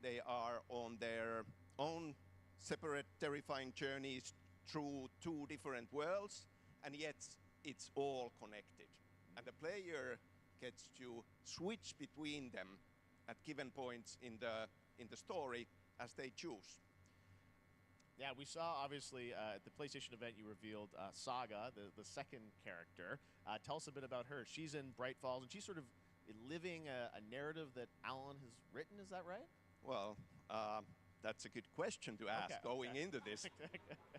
They are on their own separate terrifying journeys through two different worlds, and yet it's all connected. And the player gets to switch between them at given points in the story as they choose. Yeah, we saw, obviously, at the PlayStation event, you revealed Saga, the second character. Tell us a bit about her. She's in Bright Falls, and she's sort of living a narrative that Alan has written. Is that right? Well, that's a good question to ask going into this.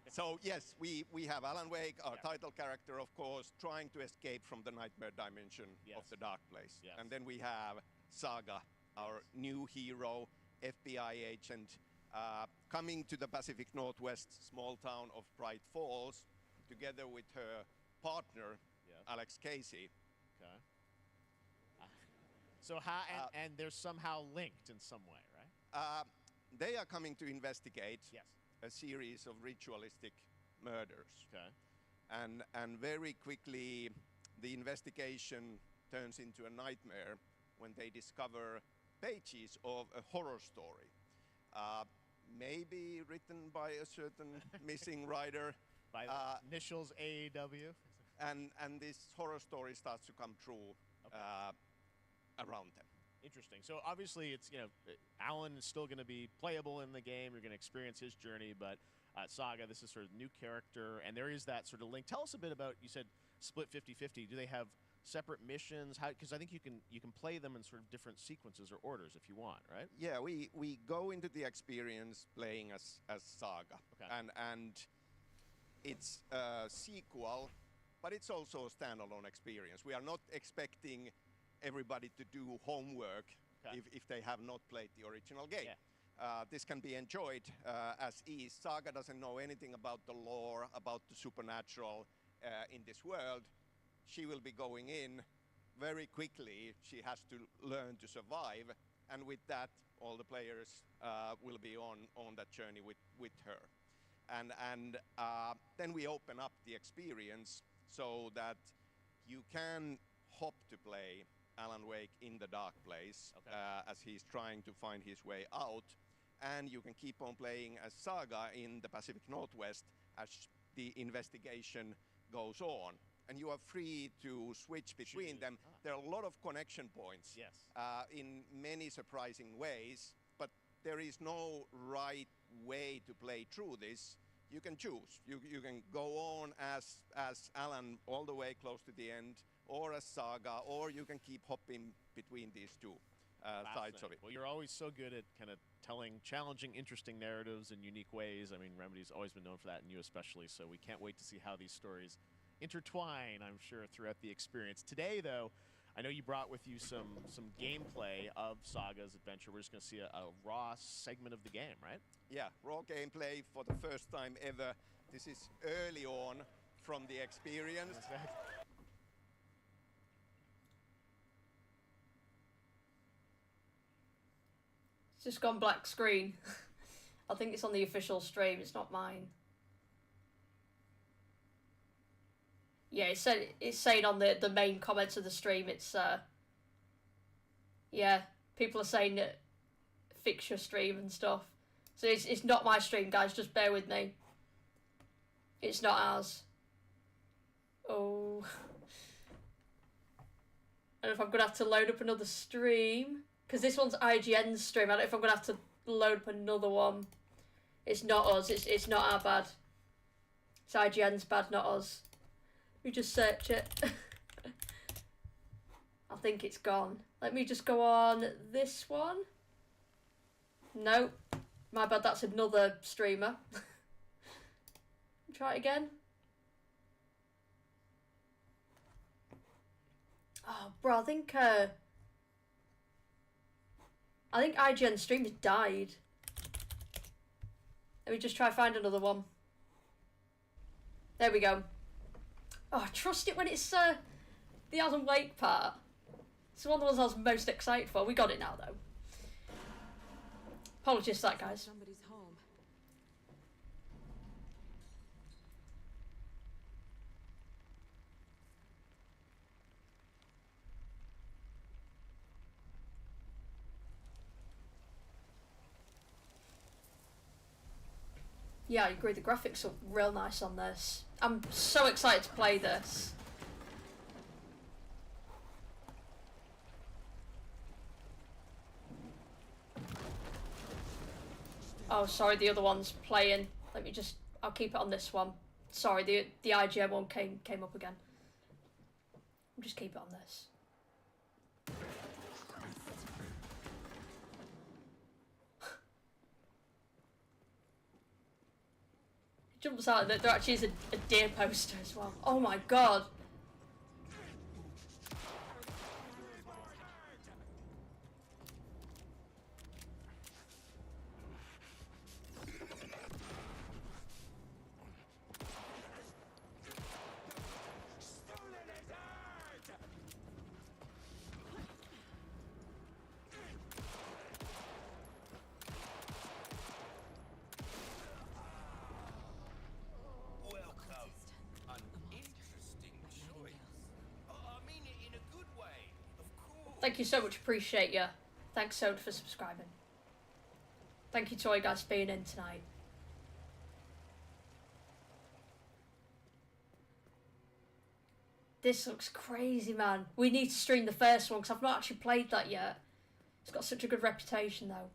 So, yes, we have Alan Wake, our title character, of course, trying to escape from the nightmare dimension of the Dark Place. Yes. And then we have Saga, our new hero, FBI agent, coming to the Pacific Northwest small town of Bright Falls, together with her partner, Alex Casey. Okay. So how, and they're somehow linked in some way, right? They are coming to investigate Yes. a series of ritualistic murders. Okay. And very quickly, the investigation turns into a nightmare when they discover pages of a horror story. Maybe written by a certain missing writer. By the initials AEW. And this horror story starts to come true around them. Interesting. So obviously, it's Alan is still going to be playable in the game. You're going to experience his journey, but Saga, this is sort of new character, and there is that sort of link. Tell us a bit about. You said split 50-50. Do they have separate missions? How? Because I think you can play them in sort of different sequences or orders if you want, right? Yeah, we go into the experience playing as Saga, and it's a sequel, but it's also a standalone experience. We are not expecting everybody to do homework if they have not played the original game. Yeah. This can be enjoyed as is. Saga doesn't know anything about the lore, about the supernatural in this world. She will be going in very quickly. She has to learn to survive, and with that, all the players will be on that journey with her. And then we open up the experience so that you can hop to play Alan Wake in the dark place as he's trying to find his way out. And you can keep on playing as Saga in the Pacific Northwest as the investigation goes on. And you are free to switch between them. There are a lot of connection points in many surprising ways, but there is no right way to play through this. You can choose. You can go on as Alan all the way close to the end, or as Saga, or you can keep hopping between these two sides of it. Well, you're always so good at kind of telling challenging, interesting narratives in unique ways. I mean, Remedy's always been known for that, and you especially, so we can't wait to see how these stories intertwine, I'm sure, throughout the experience. Today, though, I know you brought with you some gameplay of Saga's adventure. We're just going to see a raw segment of the game, right? Yeah, raw gameplay for the first time ever. This is early on from the experience. It's just gone black screen. I think it's on the official stream, it's not mine. Yeah, it's saying on the main comments of the stream, it's yeah, people are saying that fix your stream and stuff. So it's not my stream, guys, just bear with me. It's not ours. Oh. I don't know if I'm gonna have to load up another stream. Because this one's IGN's stream. I don't know if I'm gonna have to load up another one. It's not us, it's not our bad. It's IGN's bad, not us. We just search it. I think it's gone. Let me just go on this one. Nope. My bad, that's another streamer. Try it again. Oh, bro, I think IGN stream has died. Let me just try find another one. There we go. Oh, I trust it when it's the Alan Wake part. It's one of the ones I was most excited for. We got it now, though. Apologies for that, guys. Somebody's home. Yeah, I agree. The graphics look real nice on this. I'm so excited to play this. Oh, sorry, the other one's playing. Let me just... I'll keep it on this one. Sorry, the IGN one came up again. I'll just keep it on this. Jumps out that there actually is a deer poster as well. Oh my god. Thank you so much, appreciate you. Thanks so much for subscribing. Thank you to all you guys for being in tonight. This looks crazy, man. We need to stream the first one because I've not actually played that yet. It's got such a good reputation though.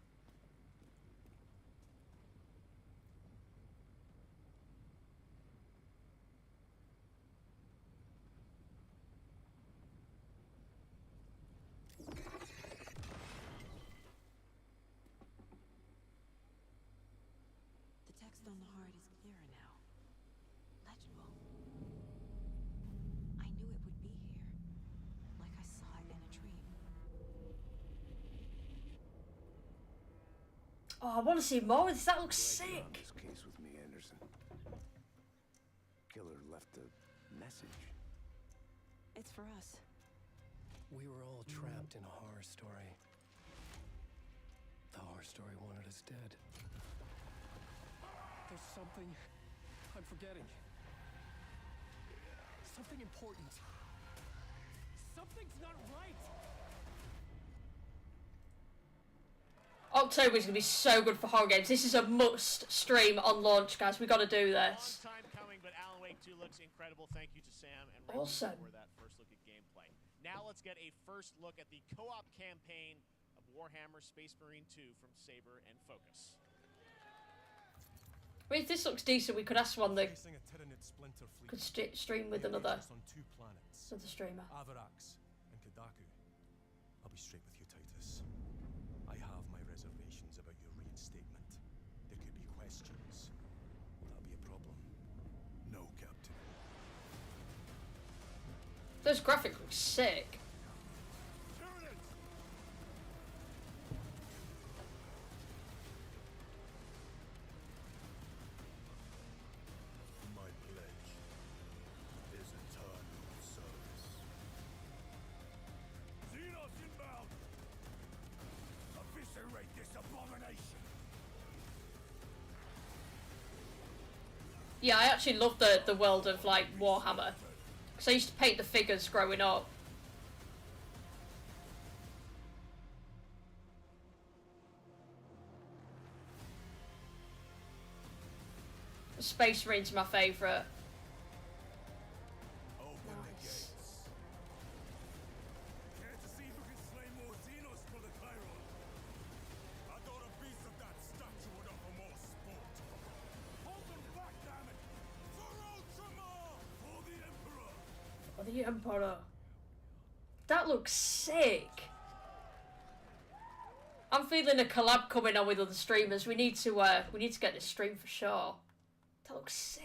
On the heart is clearer now. Legible. I knew it would be here, like I saw it in a dream. Oh, I want to see more of this. That looks sick. This case with me, Anderson. Killer left a message. It's for us. We were all trapped in a horror story. The horror story wanted us dead. There's something I'm forgetting. Something important. Something's not right. October is going to be so good for horror games. This is a must stream on launch, guys. We got to do this. Long time coming, but Alan Wake 2 looks incredible. Thank you to Sam and Ray Awesome. for that first look at gameplay. Now let's get a first look at the co-op campaign of Warhammer Space Marine 2 from Saber and Focus. I mean, if this looks decent, we could ask one that Facing a Tyranid splinter fleet. could stream with another On 2 planets. streamer. Avarax and Kadaku. I'll be straight with you, Titus. I have my reservations about your reinstatement. There could be questions. Will that be a problem? No, Captain. Those graphics look sick. My pledge is eternal service. Xenos inbound! Eviscerate this abomination! Yeah, I actually love the world of like Warhammer. Because I used to paint the figures growing up. The Space Marine's my favourite. Nice. Care to see who can slay more Xenos for the Chiron? I thought a piece of that statue would offer more sport. Hold them back, damn it! For Ultramar! For the Emperor! For the Emperor. That looks sick. I'm feeling a collab coming on with other streamers. We need to get this stream for sure. That looks sick.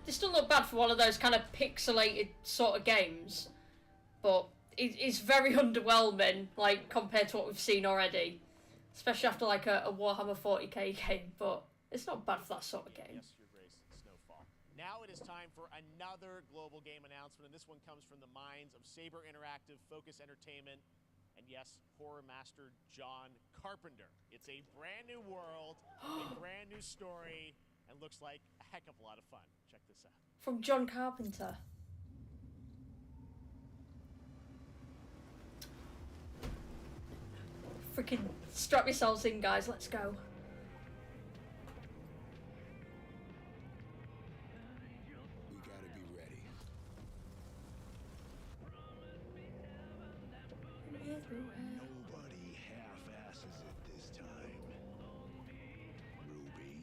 This doesn't look bad for one of those kind of pixelated sort of games, but it's very underwhelming, like, compared to what we've seen already. Especially after, like, a Warhammer 40k game, but it's not bad for that sort of game. Yes, your grace, Snowfall. Now it is time for another global game announcement, and this one comes from the minds of Saber Interactive, Focus Entertainment, and yes, horror master John Carpenter. It's a brand new world, a brand new story, and looks like a heck of a lot of fun. Check this out. From John Carpenter. Freaking strap yourselves in, guys. Let's go. We gotta be ready. Nobody half-asses it this time. Ruby.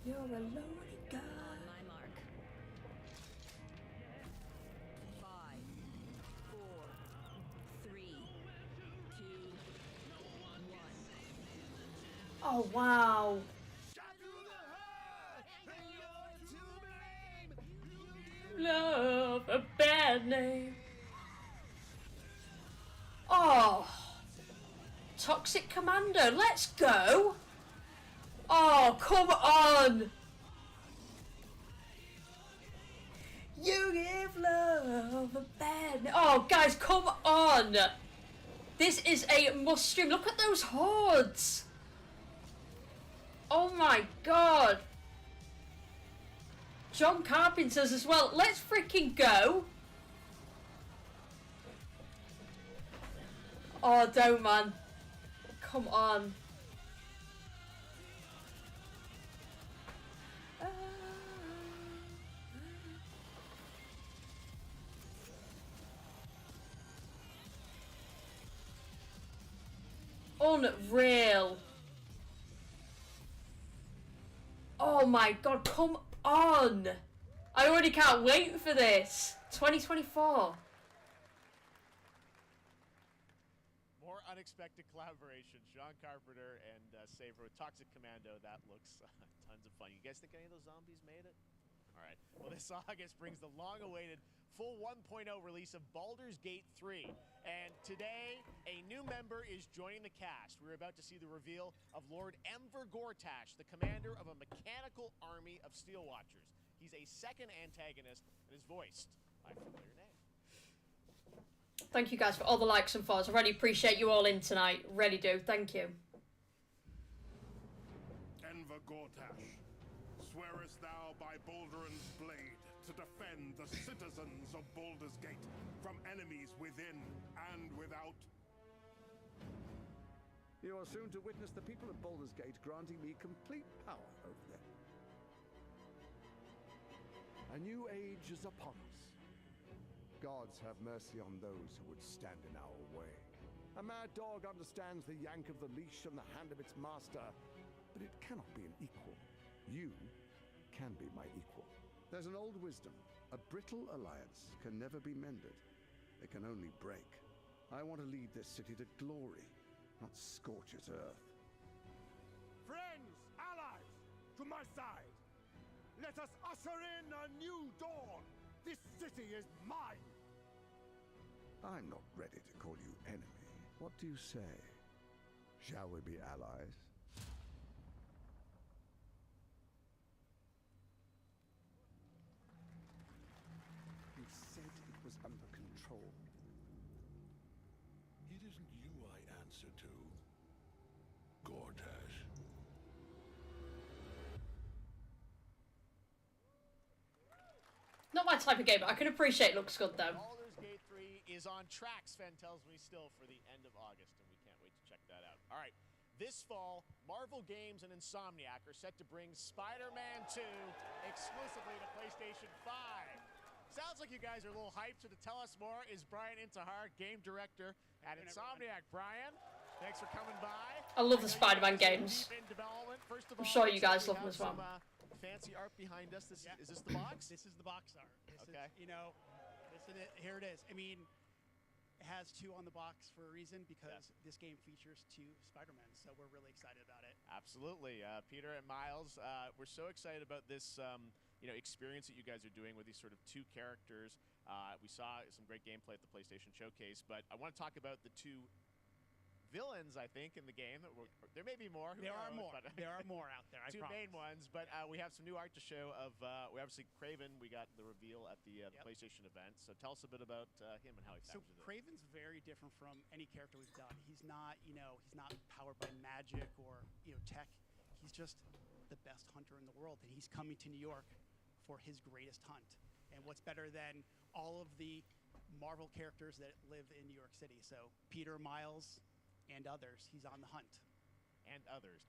You're a lonely guy. On my mark. 5, 4, 3, 2, 1. Oh, wow. Love, a bad name. Oh. Toxic Commando, let's go. Oh, come on. You give love a bad name. Oh, guys, come on. This is a must stream. Look at those hordes. Oh my god. John Carpenter's as well. Let's freaking go. Oh, don't, man. Come on. unreal. Oh my god, come on! I already can't wait for this. 2024. More unexpected collaboration. Sean Carpenter and Saber with Toxic Commando. That looks tons of fun. You guys think any of those zombies made it? All right. Well, this August brings the long-awaited full 1.0 release of Baldur's Gate 3. And today, a new member is joining the cast. We're about to see the reveal of Lord Enver Gortash, the commander of a mechanical army of Steel Watchers. He's a second antagonist and is voiced by a familiar name. Thank you guys for all the likes and follows. I really appreciate you all in tonight. Really do. Thank you. Enver Gortash, swearest thou by Balduran's blade to defend the citizens of Baldur's Gate from enemies within and without? You are soon to witness the people of Baldur's Gate granting me complete power over them. A new age is upon us. Gods have mercy on those who would stand in our way. A mad dog understands the yank of the leash from the hand of its master, but it cannot be an equal. You can be my equal. There's an old wisdom. A brittle alliance can never be mended. It can only break. I want to lead this city to glory, not scorch its earth. Friends, allies, to my side. Let us usher in a new dawn. This city is mine. I'm not ready to call you enemy. What do you say? Shall we be allies? You said it was under control. It isn't you I answer to, Gortash. Not my type of game, but I can appreciate it looks good though. Baldur's Gate 3 is on track, Sven tells me, still for the end of August, and we can't wait to check that out. All right, this fall, Marvel Games and Insomniac are set to bring Spider-Man 2 exclusively to PlayStation 5. Sounds like you guys are a little hyped, so to tell us more is Brian Intihar, game director at Insomniac. Brian, thanks for coming by. I love the Spider-Man games. I'm sure you guys love them as well. Fancy art behind us. Is this the box? This is the box art. This Okay. is, you know, this is it. Here it is. I mean, it has 2 on the box for a reason, because this game features 2 Spider-Men, so we're really excited about it. Absolutely. Peter and Miles, we're so excited about this experience that you guys are doing with these sort of 2 characters. We saw some great gameplay at the PlayStation Showcase, but I want to talk about the 2 villains, I think, in the game. There may be more. There are more. There are more out there, I 2 promise. main ones, but we have some new art to show of, we obviously, Kraven, we got the reveal at the PlayStation event, so tell us a bit about him and how he So factors in. Kraven's very different from any character we've done. He's not, he's not powered by magic or, tech. He's just the best hunter in the world, and he's coming to New York for his greatest hunt. And what's better than all of the Marvel characters that live in New York City? So Peter, Miles, and others, he's on the hunt. And others, ...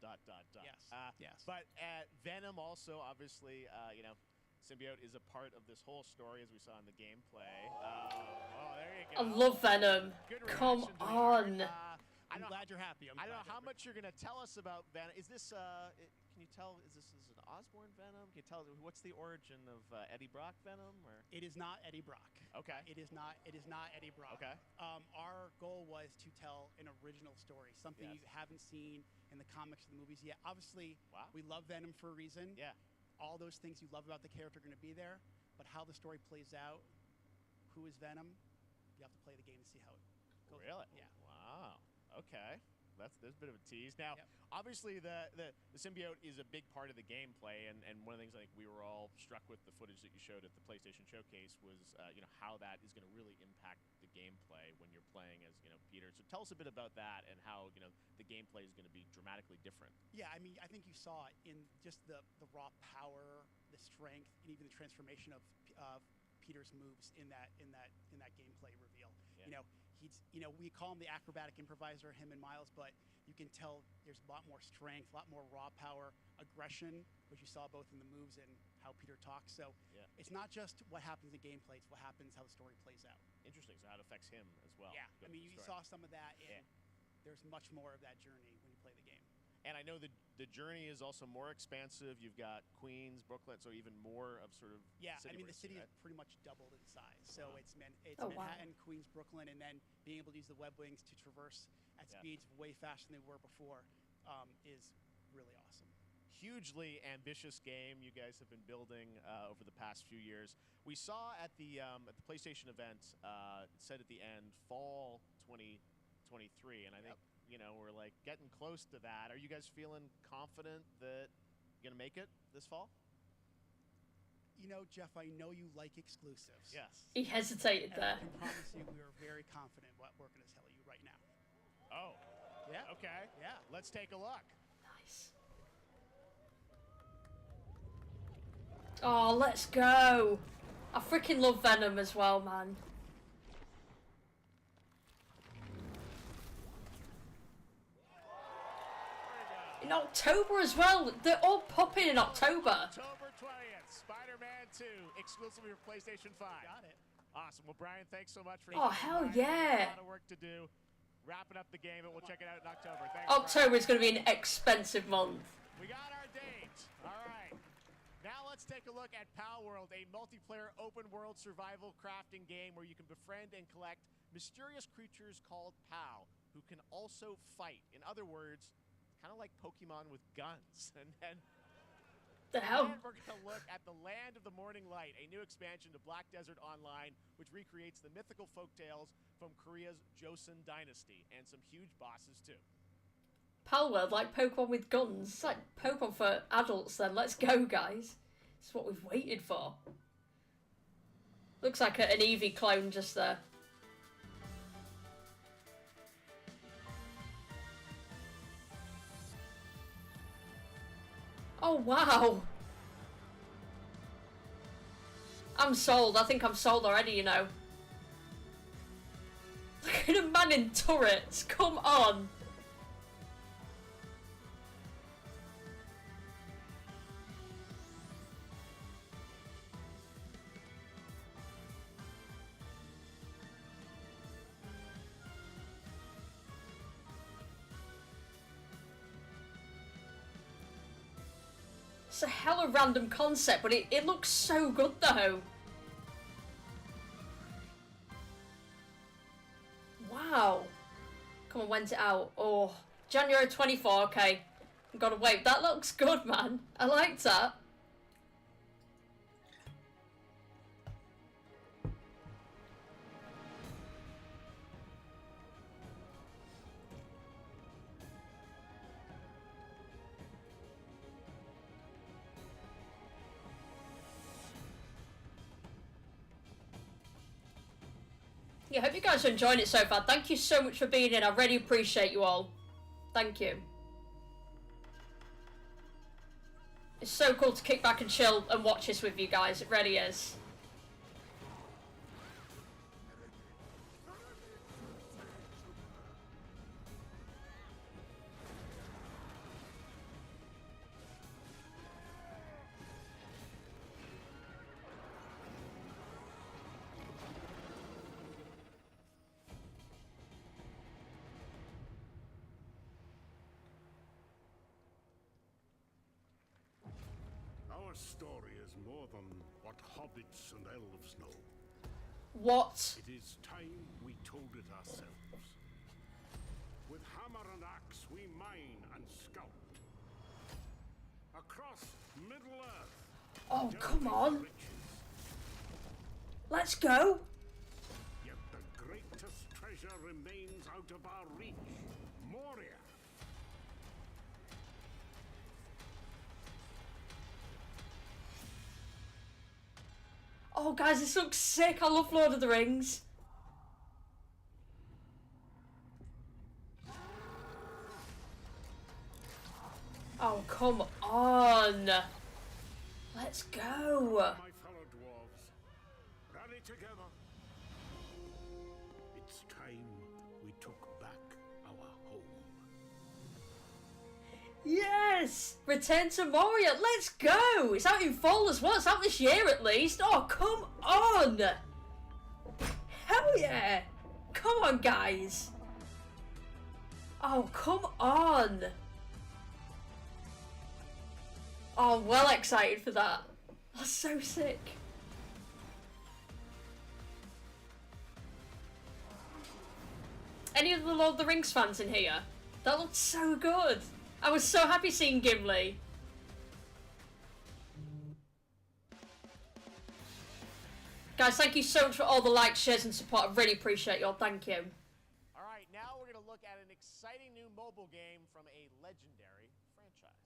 Yes, yes. But Venom also, obviously, Symbiote is a part of this whole story, as we saw in the gameplay. There you I go. love Venom. Good Come reaction to the art. on. I'm glad you're happy. I don't know how much you're going to tell us about Venom. Is this, can you tell, is this an Osborn Venom? Can you tell, what's the origin of Eddie Brock Venom? Or? It is not Eddie Brock. Okay. It is not Eddie Brock. Okay. Our goal was to tell an original story, something you haven't seen in the comics or the movies yet. Obviously, we love Venom for a reason. Yeah. All those things you love about the character are going to be there, but how the story plays out, who is Venom, you have to play the game to see how it goes. Really? Yeah. Wow. Okay. There's a bit of a tease. Now, obviously, the symbiote is a big part of the gameplay, and one of the things I think we were all struck with the footage that you showed at the PlayStation Showcase was, how that is going to really impact the gameplay when you're playing as, Peter. So tell us a bit about that and how, the gameplay is going to be dramatically different. Yeah, I mean, I think you saw it in just the raw power, the strength, and even the transformation of Peter's moves in that gameplay reveal. Yeah. We call him the acrobatic improviser, him and Miles, but you can tell there's a lot more strength, a lot more raw power, aggression, which you saw both in the moves and how Peter talks. So it's not just what happens in gameplay, it's what happens, how the story plays out. Interesting, so how it affects him as well. Yeah, I mean, you saw some of that in there's much more of that journey when you play the game. And I know the journey is also more expansive. You've got Queens, Brooklyn, so even more of sort of Yeah, I mean, the racing, city right? is pretty much doubled in size. So it's Oh, wow. Manhattan, Queens, Brooklyn, and then being able to use the web wings to traverse at speeds way faster than they were before is really awesome. Hugely ambitious game you guys have been building over the past few years. We saw at the PlayStation event, it said at the end, fall 2023, and I think we're like getting close to that. Are you guys feeling confident that you're gonna make it this fall? You know, Jeff, I know you like exclusives. Yes. He hesitated And there. I can promise you we are very confident what we're going to tell you right now. Oh. Yeah. Okay. Yeah. Let's take a look. Nice. Oh, let's go. I freaking love Venom as well, man. In October as well. They're all popping in October. October 20th, Spider-Man 2, exclusively for PlayStation 5. Got it. Awesome. Well, Brian, thanks so much for Oh, hell stopping by. yeah. A lot of work to do. Wrapping up the game, and we'll check it out in October. Thanks, October is going to be an expensive month. We got our date. All right. Now let's take a look at Pal World, a multiplayer open-world survival crafting game where you can befriend and collect mysterious creatures called Pal, who can also fight. In other words, kind of like Pokemon with guns. And then The hell? and we're going to look at the Land of the Morning Light, a new expansion to Black Desert Online, which recreates the mythical folktales from Korea's Joseon Dynasty, and some huge bosses too. Palworld, like Pokemon with guns. It's like Pokemon for adults then. Let's go, guys. This is what we've waited for. Looks like an Eevee clone just there. Oh, wow. I'm sold. I think I'm sold already, you know. Look at a man in turrets. Come on. It's a hella random concept, but it looks so good though. Wow. Come on, when's it out? Oh, January 24, okay. Gotta wait. That looks good, man. I liked that. Yeah, I hope you guys are enjoying it so far. Thank you so much for being in. I really appreciate you all. Thank you. It's so cool to kick back and chill and watch this with you guys. It really is. Our story is more than what hobbits and elves know. What? It is time we told it ourselves. With hammer and axe, we mine and scout. Across Middle-earth. Oh, come on. Let's go. Yet the greatest treasure remains out of our reach. Moria. Oh, guys, this looks sick. I love Lord of the Rings. Oh, come on. Let's go. My fellow dwarves, rally together. It's time we took back our home. Yes! Return to Moria. Let's go. It's out in fall as well. It's out this year at least. Oh, come on. Hell yeah. Come on, guys. Oh, come on! Oh, I'm well excited for that. That's so sick. Any of the Lord of the Rings fans in here? That looked so good. I was so happy seeing Gimli. Guys, thank you so much for all the likes, shares, and support. I really appreciate y'all. Thank you. All right, now we're going to look at an exciting new mobile game from a legendary franchise.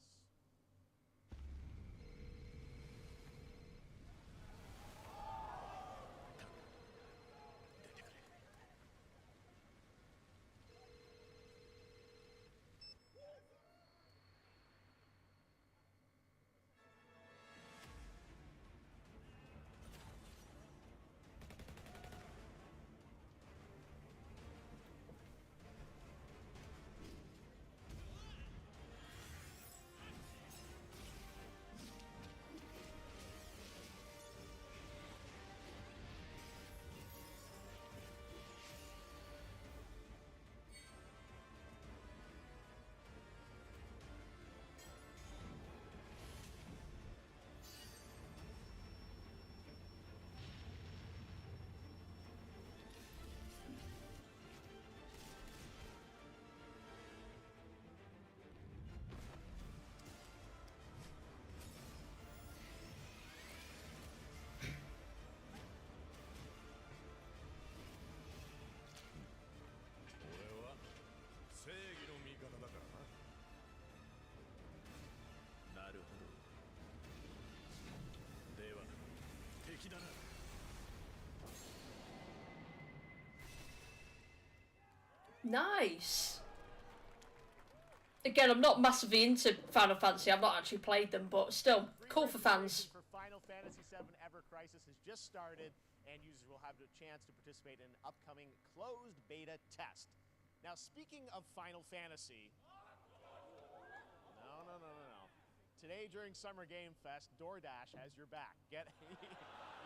Nice. Again, I'm not massively into Final Fantasy. I've not actually played them, but still, cool for fans. For Final Fantasy VII Ever Crisis has just started, and users will have a chance to participate in an upcoming closed beta test. Now, speaking of Final Fantasy... No. Today, during Summer Game Fest, DoorDash has your back. You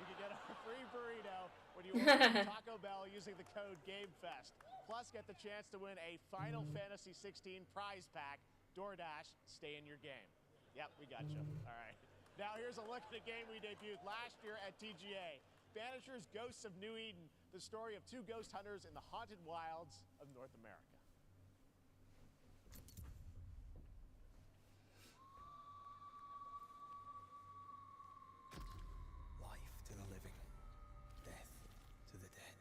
can get a free burrito when you order from Taco Bell using the code GameFest. Plus, get the chance to win a Final Fantasy 16 prize pack. DoorDash, stay in your game. Yep, we got you. All right. Now, here's a look at a game we debuted last year at TGA. Banishers Ghosts of New Eden, the story of two ghost hunters in the haunted wilds of North America. Life to the living, death to the dead.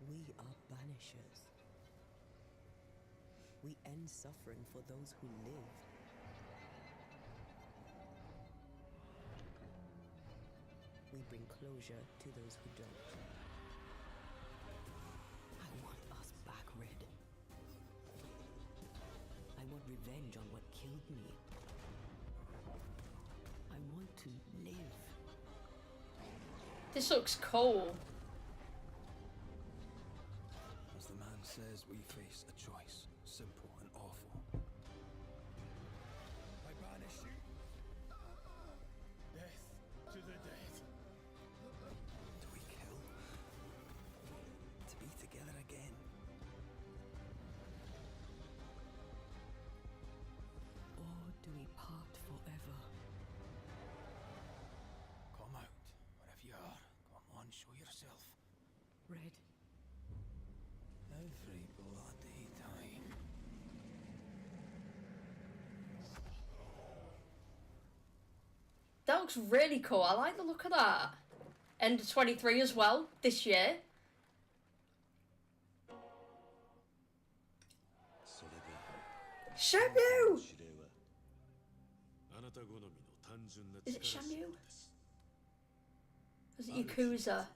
We are banishers. We end suffering for those who live. We bring closure to those who don't. I want us back, Red. I want revenge on what killed me. I want to live. This looks cool. As the man says, we face a choice, simple and awful. I banish you. Death to the dead. Do we kill? To be together again? Or do we part forever? Come out, wherever you are. Come on, show yourself. Red. Every bloody time. That looks really cool. I like the look of that. End of 23 as well, this year. Shamu! Is it Shamu? Is it Yakuza?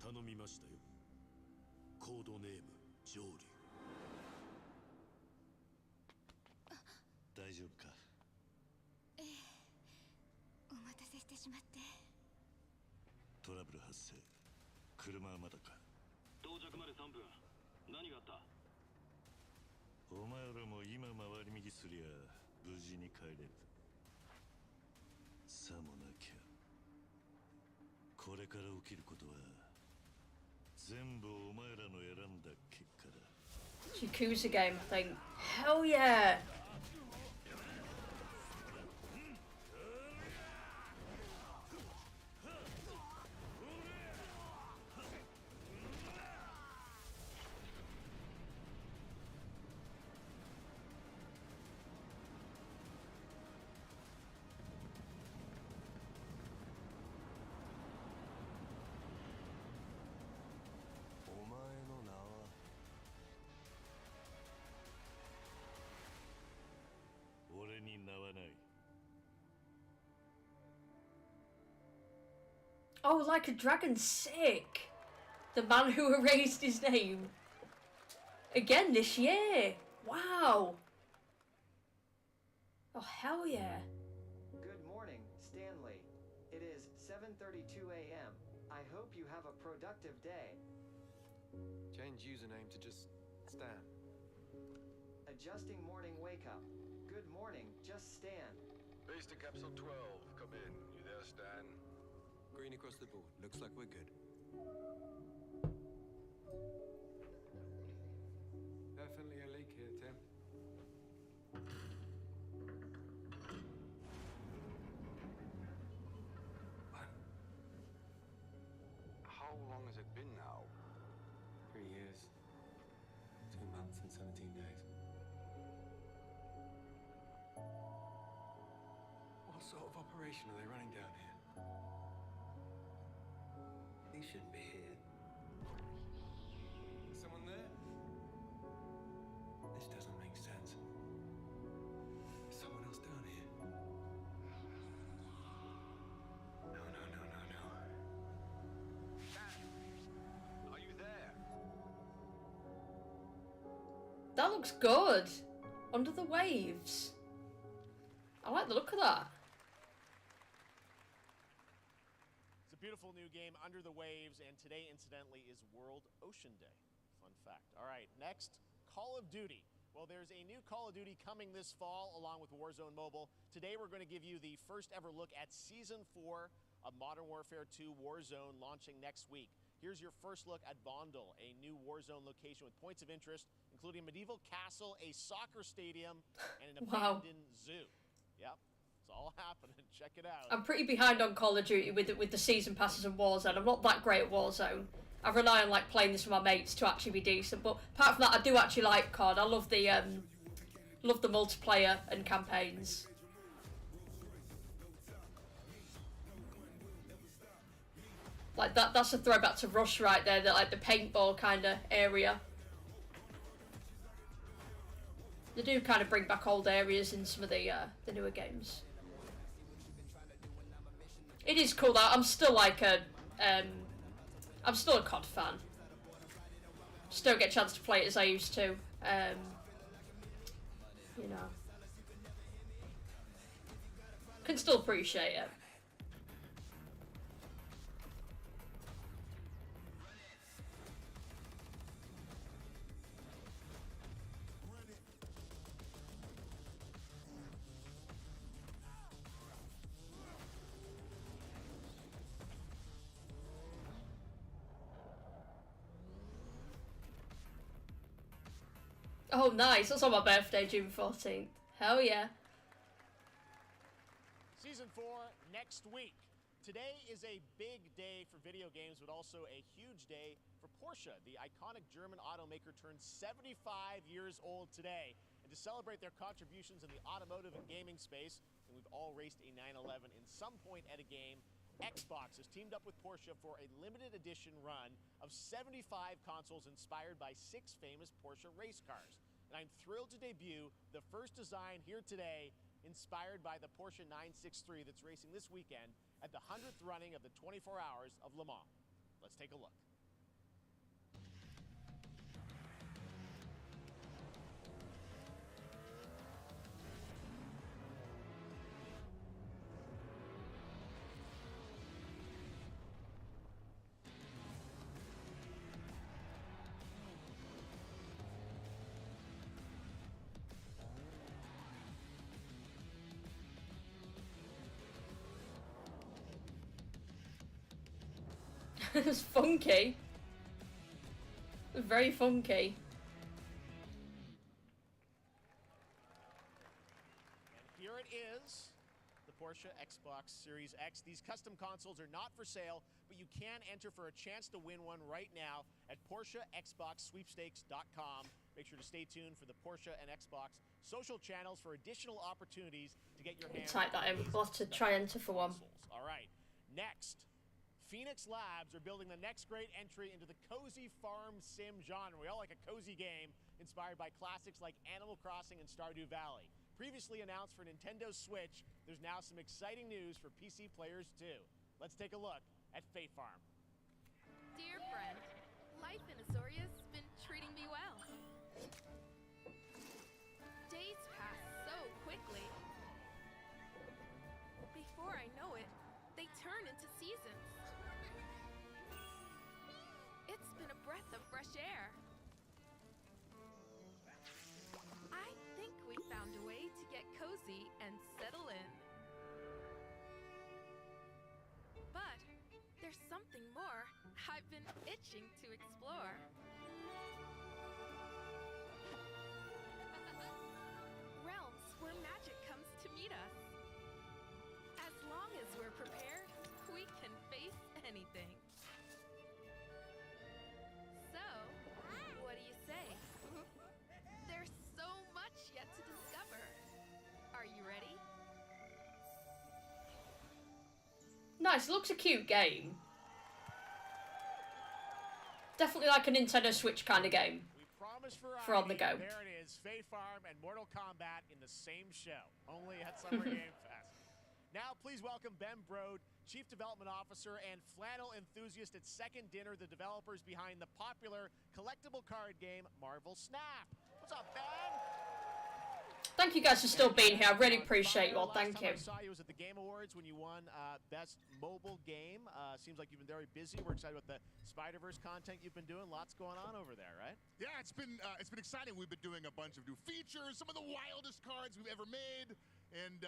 頼みましたよ。コードネーム上流。大丈夫か。ええ、お待たせしてしまって。トラブル発生。車はまだか。到着まで3分。何があった？お前らも今回り右すりゃ無事に帰れる。さもなきゃれから起きることは全部お前らの選んだ結果だ。 Yakuza game, I think. Hell yeah! Oh, like a dragon, sick! The man who erased his name. Again this year. Wow. Oh, hell yeah. Good morning, Stanley. It is 7:32 a.m. I hope you have a productive day. Change username to just Stan. Adjusting morning wake up. Good morning, just Stan. Base to capsule 12. Come in. You there, Stan? Green across the board. Looks like we're good. Definitely a leak here, Tim. How long has it been now? 3 years. 2 months and 17 days. What sort of operation are they running down here? He shouldn't be here. Someone there? This doesn't make sense. There's someone else down here. No. Are you there? That looks good. Under the waves. I like the look of that. It's a beautiful new game, Under the Waves, and today, incidentally, is World Ocean Day. Fun fact. All right, next, Call of Duty. Well, there's a new Call of Duty coming this fall, along with Warzone Mobile. Today, we're going to give you the first ever look at Season 4 of Modern Warfare 2 Warzone, launching next week. Here's your first look at Vondel, a new Warzone location with points of interest, including a medieval castle, a soccer stadium, and an Wow. abandoned zoo. Yep, it's all happening. Check it out. I'm pretty behind on Call of Duty with the season passes and Warzone. I'm not that great at Warzone. I rely on like playing this with my mates to actually be decent. But apart from that, I do actually like COD. I love the multiplayer and campaigns. Like that's a throwback to Rush right there. Like the paintball kind of area. They do kind of bring back old areas in some of the newer games. It is cool though. I'm still like I'm still a COD fan. Just don't get a chance to play it as I used to. You know, can still appreciate it. Oh, nice. That's on my birthday, June 14th. Hell yeah. Season 4 next week. Today is a big day for video games, but also a huge day for Porsche. The iconic German automaker turns 75 years old today. And to celebrate their contributions in the automotive and gaming space, and we've all raced a 911 in some point at a game, Xbox has teamed up with Porsche for a limited edition run of 75 consoles inspired by 6 famous Porsche race cars. And I'm thrilled to debut the first design here today, inspired by the Porsche 963 that's racing this weekend at the 100th running of the 24 Hours of Le Mans. Let's take a look. It's funky. Very funky. And here it is, the Porsche Xbox Series X. These custom consoles are not for sale, but you can enter for a chance to win one right now at PorscheXboxSweepstakes.com. Make sure to stay tuned for the Porsche and Xbox social channels for additional opportunities to get your hands Type that in. We'll have to try enter for one. All right, next. Phoenix Labs are building the next great entry into the cozy farm sim genre. We all like a cozy game inspired by classics like Animal Crossing and Stardew Valley. Previously announced for Nintendo Switch, there's now some exciting news for PC players too. Let's take a look at Fae Farm. Dear friend, life in Azoria's been treating me well. Days pass so quickly. Before I know it, they turn into seasons. It's been a breath of fresh air. I think we found a way to get cozy and settle in. But there's something more I've been itching to explore. Realms where magic comes to meet us. As long as we're prepared, we can face anything. So, what do you say? There's so much yet to discover. Are you ready? Nice, looks a cute game. Definitely like a Nintendo Switch kind of game. We promised for on the go. There it is, Fae Farm and Mortal Kombat in the same show, only at Summer Game Fest. Now, please welcome Ben Brode, Chief Development Officer and flannel enthusiast at Second Dinner, the developers behind the popular collectible card game Marvel Snap. What's up, Ben? Thank you guys for still being here. I really appreciate you all. Thank you. I saw you was at the Game Awards when you won Best Mobile Game. Seems like you've been very busy. We're excited with the Spider-Verse content you've been doing. Lots going on over there, right? Yeah, it's been exciting. We've been doing a bunch of new features, some of the wildest cards we've ever made, and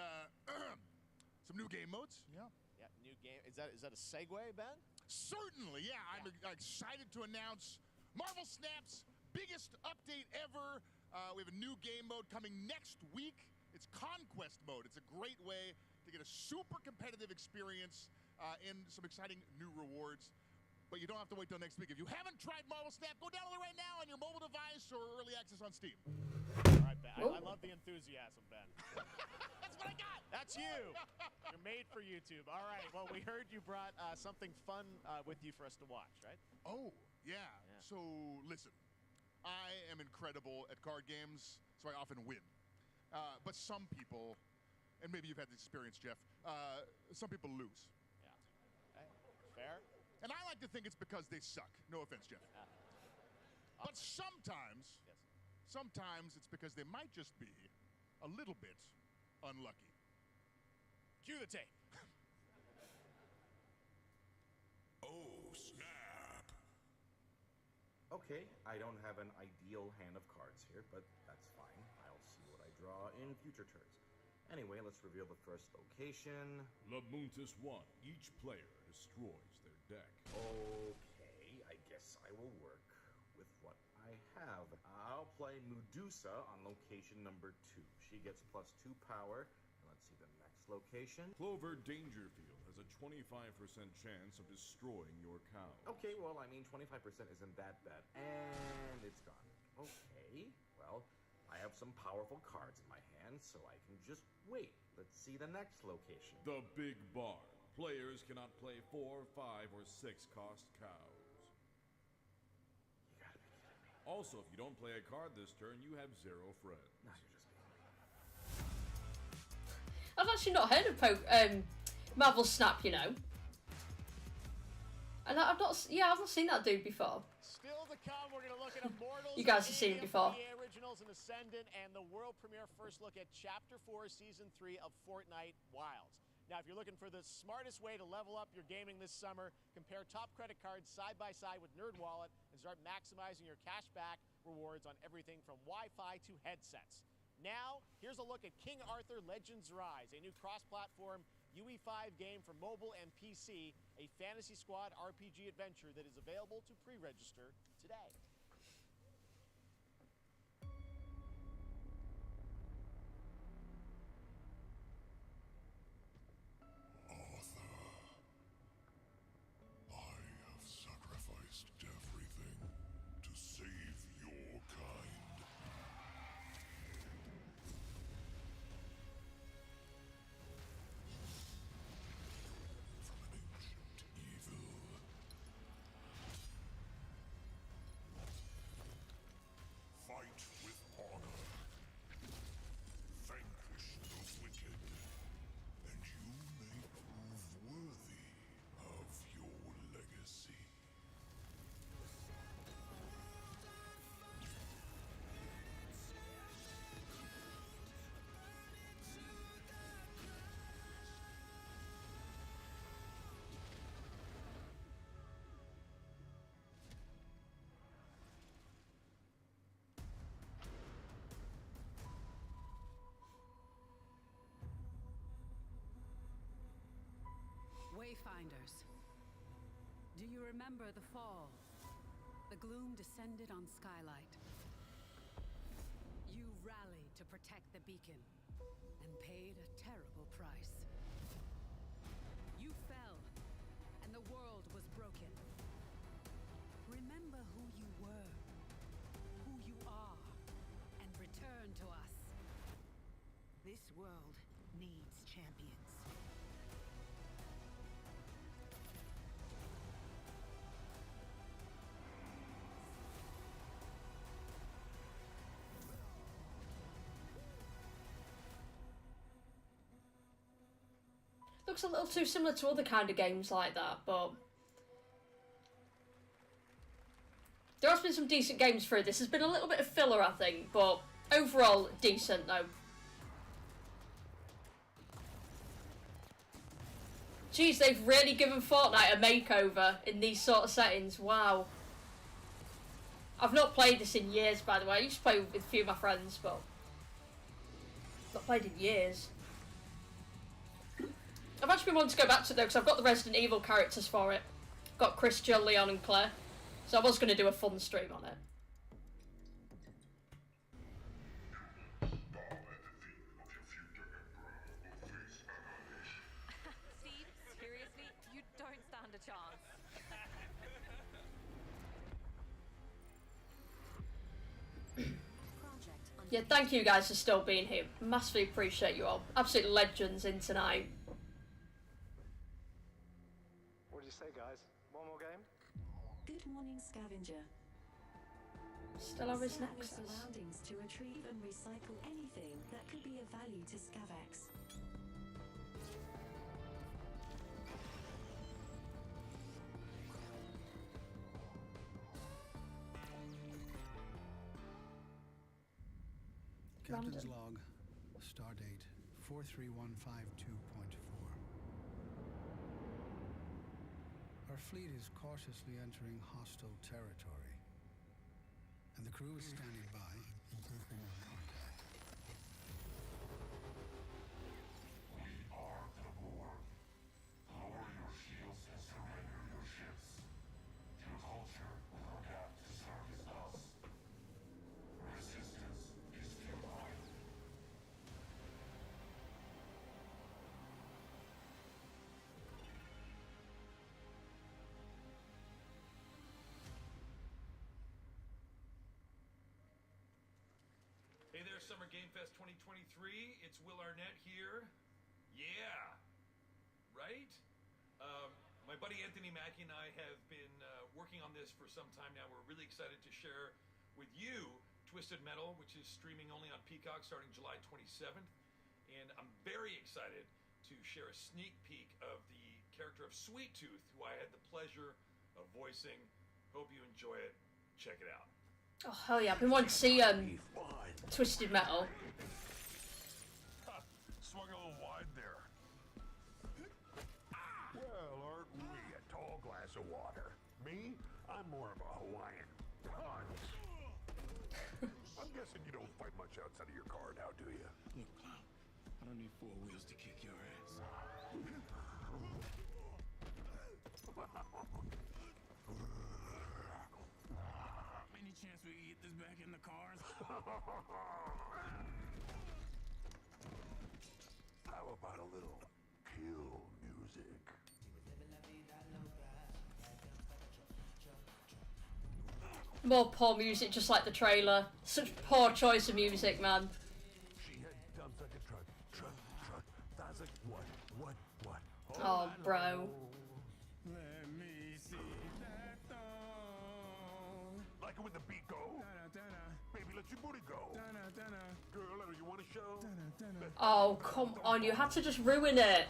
some new game modes. Yeah. Yeah, new game. Is that a segue, Ben? Certainly, yeah. I'm excited to announce Marvel Snap's biggest update ever. We have a new game mode coming next week. It's Conquest mode. It's a great way to get a super competitive experience and some exciting new rewards. But you don't have to wait till next week. If you haven't tried Marvel Snap, go download it right now on your mobile device or early access on Steam. All right, Ben. I love the enthusiasm, Ben. That's what I got. That's you. You're made for YouTube. All right. Well, we heard you brought something fun with you for us to watch, right? Oh, yeah. So, listen. I am incredible at card games, so I often win. But some people, and maybe you've had this experience, Jeff, some people lose. Yeah. Okay. Fair. And I like to think it's because they suck. No offense, Jeff. But sometimes it's because they might just be a little bit unlucky. Cue the tape. Oh, snap. Okay, I don't have an ideal hand of cards here, but that's fine. I'll see what I draw in future turns. Anyway, let's reveal the first location. Lamuntis 1. Each player destroys their deck. Okay, I guess I will work with what I have. I'll play Medusa on location number 2. She gets +2 power. Let's see the next location. Clover Dangerfield has a 25% chance of destroying your cow. Okay, well, I mean, 25% isn't that bad. And it's gone. Okay, well, I have some powerful cards in my hand, so I can just wait. Let's see the next location. The Big Barn. Players cannot play 4, 5, or 6 cost cows. You gotta be kidding me. Also, if you don't play a card this turn, you have 0 friends. No, you're just kidding me. I've actually not heard of Marvel Snap, you know. And I've not seen that dude before. Still to come, we're going to look at Immortals. You guys have seen it before. NBA Originals and Ascendant, and the world premiere first look at Chapter 4, Season 3 of Fortnite Wilds. Now, if you're looking for the smartest way to level up your gaming this summer, compare top credit cards side by side with NerdWallet and start maximizing your cashback rewards on everything from Wi-Fi to headsets. Now, here's a look at King Arthur Legends Rise, a new cross-platform UE5 game for mobile and PC, a Fantasy Squad RPG adventure that is available to pre-register today. I have sacrificed everything to save your kind. From an ancient evil. Fight with honor. Vanquish the wicked. And you may prove worthy of your legacy. Wayfinders. Do you remember the fall? The gloom descended on Skylight. You rallied to protect the beacon, and paid a terrible price. You fell, and the world was broken. Remember who you were, who you are, and return to us. This world needs champions. Looks a little too similar to other kind of games like that, but there has been some decent games through this. There's been a little bit of filler, I think, but overall decent though. Jeez, they've really given Fortnite a makeover in these sort of settings. Wow. I've not played this in years, by the way. I used to play with a few of my friends, but not played in years. I've actually been wanting to go back to it though, because I've got the Resident Evil characters for it. Got Chris, Jill, Leon and Claire. So I was going to do a fun stream on it. Steve, seriously? You don't stand a chance. Yeah, thank you guys for still being here. Massively appreciate you all. Absolute legends in tonight. What do you say, guys? One more game? Good morning, Scavenger. Still have his Scan your Nexus. surroundings to retrieve and recycle anything that could be of value to Scavax. Captain's log, stardate 43152.4. Our fleet is cautiously entering hostile territory, and the crew is standing by in case they want contact. We are the Borg. Lower your shields and surrender your ships. Your culture will adapt to service us. Resistance is futile. Hey there, Summer Game Fest 2023. It's Will Arnett here. Yeah, right? My buddy Anthony Mackie and I have been working on this for some time now. We're really excited to share with you Twisted Metal, which is streaming only on Peacock starting July 27th. And I'm very excited to share a sneak peek of the character of Sweet Tooth, who I had the pleasure of voicing. Hope you enjoy it. Check it out. Oh hell yeah, I've been wanting to see Twisted Metal. Swung a little wide there. Well, aren't we a tall glass of water? Me? I'm more of a Hawaiian punch. I'm guessing you don't fight much outside of your car now, do you? Look, Clown, I'm don't need four wheels to kick your ass. Any chance we can get this back in the cars? How about a little kill music? More poor music, just like the trailer. Such poor choice of music, man. She had dumps like a truck. That's like what? Oh, bro. Let me see that thong. Like it when the beat go? Baby, let your booty go. Girl, you want a show? Oh, come on. You had to just ruin it.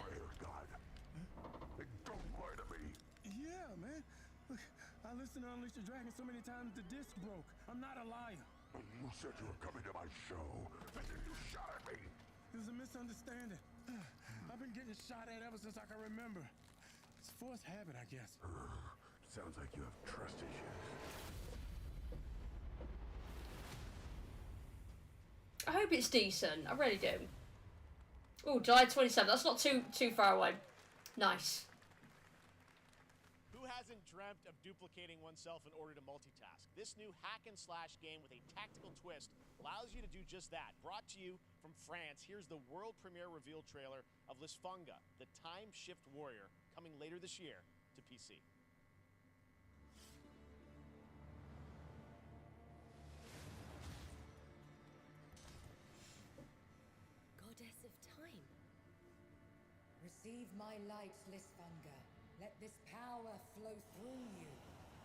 Don't lie to me. Yeah, man. Look, I listened to Unleash the Dragon so many times the disc broke. I'm not a liar. You said you were coming to my show, and then you shot at me. It was a misunderstanding. I've been getting shot at ever since I can remember. It's forced habit, I guess. Sounds like you have trust issues. I hope it's decent. I really do. Oh, July 27th. That's not too far away. Nice. Who hasn't dreamt of duplicating oneself in order to multitask? This new hack and slash game with a tactical twist allows you to do just that. Brought to you from France, here's the world premiere reveal trailer of Lisfunga, the Time Shift Warrior, coming later this year to PC. Goddess of time. Receive my light, Lisfunga. Let this power flow through you,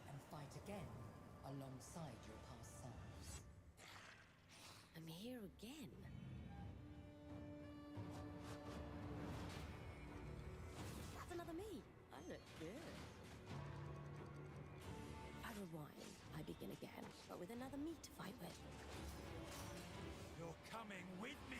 and fight again alongside your past selves. I'm here again. That's another me. I look good. I rewind. I begin again, but with another me to fight with. You're coming with me.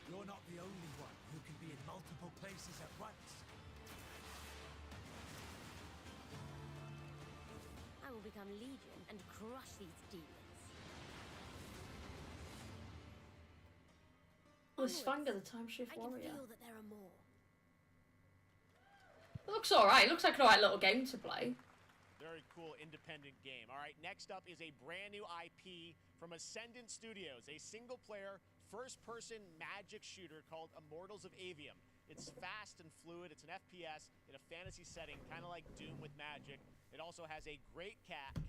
You're not the only one who can be in multiple places at once. I will become Legion and crush these demons. Lisfunga, the Time Shift Warrior. I can feel that there are more. It looks alright. It looks like an alright little game to play. Very cool independent game. All right, next up is a brand new IP from Ascendant Studios, a single-player, first-person magic shooter called Immortals of Avium. It's fast and fluid. It's an FPS in a fantasy setting, kind of like Doom with magic. It also has a great cast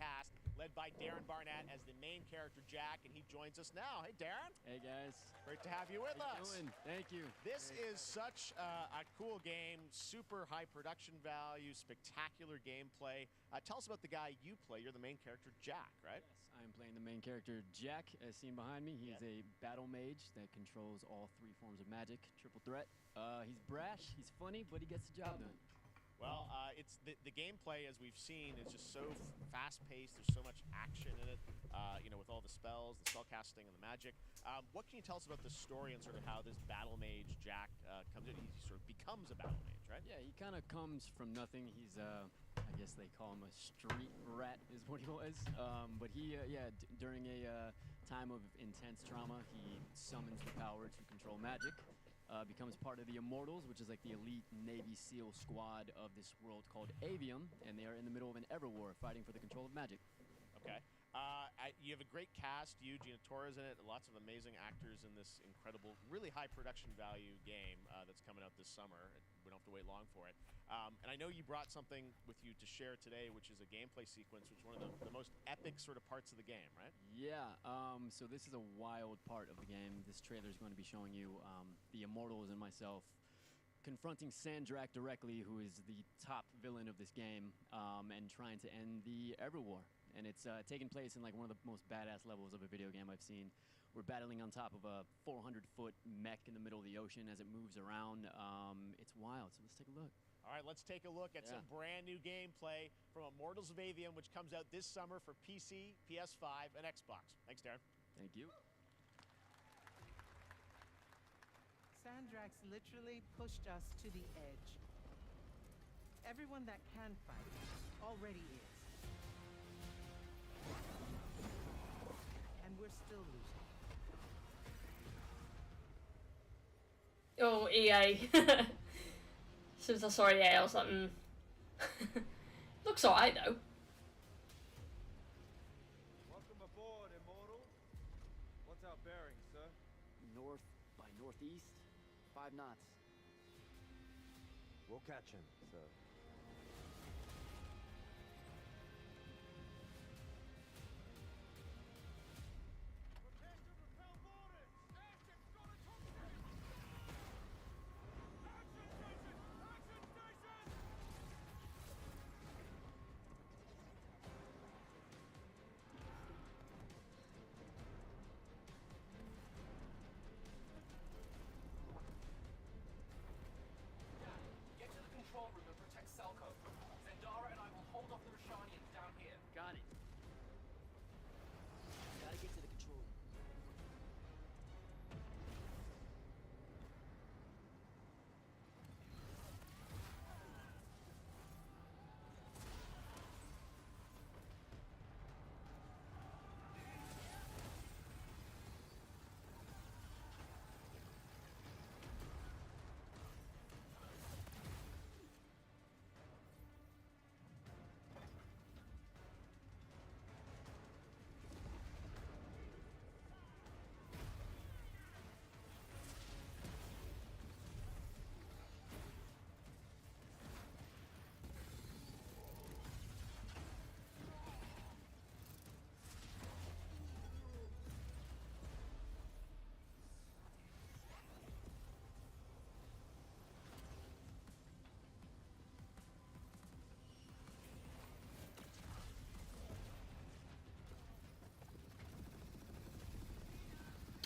led by Darren Barnett as the main character, Jack, and he joins us now. Hey, Darren. Hey, guys. Great to have you with How us. you doing? Thank you. This is such a cool game, super high production value, spectacular gameplay. Tell us about the guy you play. You're the main character, Jack, right? Yes, I'm playing the main character, Jack, as seen behind me. He is a battle mage that controls all three forms of magic, triple threat. He's brash, he's funny, but he gets the job done. Well, it's the gameplay, as we've seen, is just so fast-paced. There's so much action in it, you know, with all the spells, the spell casting, and the magic. What can you tell us about the story and sort of how this battle mage, Jack, comes in? He sort of becomes a battle mage, right? Yeah, he kind of comes from nothing. He's, I guess they call him a street rat is what he was. But he, during a time of intense trauma, he summons the power to control magic. Becomes part of the Immortals, which is like the elite Navy SEAL squad of this world called Avium, and they are in the middle of an Everwar fighting for the control of magic. Okay. You have a great cast. You, Gina Torres in it. Lots of amazing actors in this incredible, really high production value game that's coming out this summer. We don't have to wait long for it. And I know you brought something with you to share today, which is a gameplay sequence, which is one of the most epic sort of parts of the game, right? Yeah, so this is a wild part of the game. This trailer is going to be showing you the Immortals and myself confronting Sandrak directly, who is the top villain of this game, and trying to end the Everwar. And it's taking place in like one of the most badass levels of a video game I've seen. We're battling on top of a 400-foot mech in the middle of the ocean as it moves around. It's wild, so let's take a look. All right, let's take a look at some brand new gameplay from Immortals of Avium, which comes out this summer for PC, PS5, and Xbox. Thanks, Darren. Thank you. Sandrax literally pushed us to the edge. Everyone that can fight already is. And we're still losing. Oh, EA. As soon as I saw EA, I was like, Looks alright though. Welcome aboard, Immortals. What's our bearing, sir? North by northeast, 5 knots. We'll catch him, sir. Get to the control room and protect Selko. Zendara and I will hold off the Rashanians down here. Got it. Gotta get to the control room.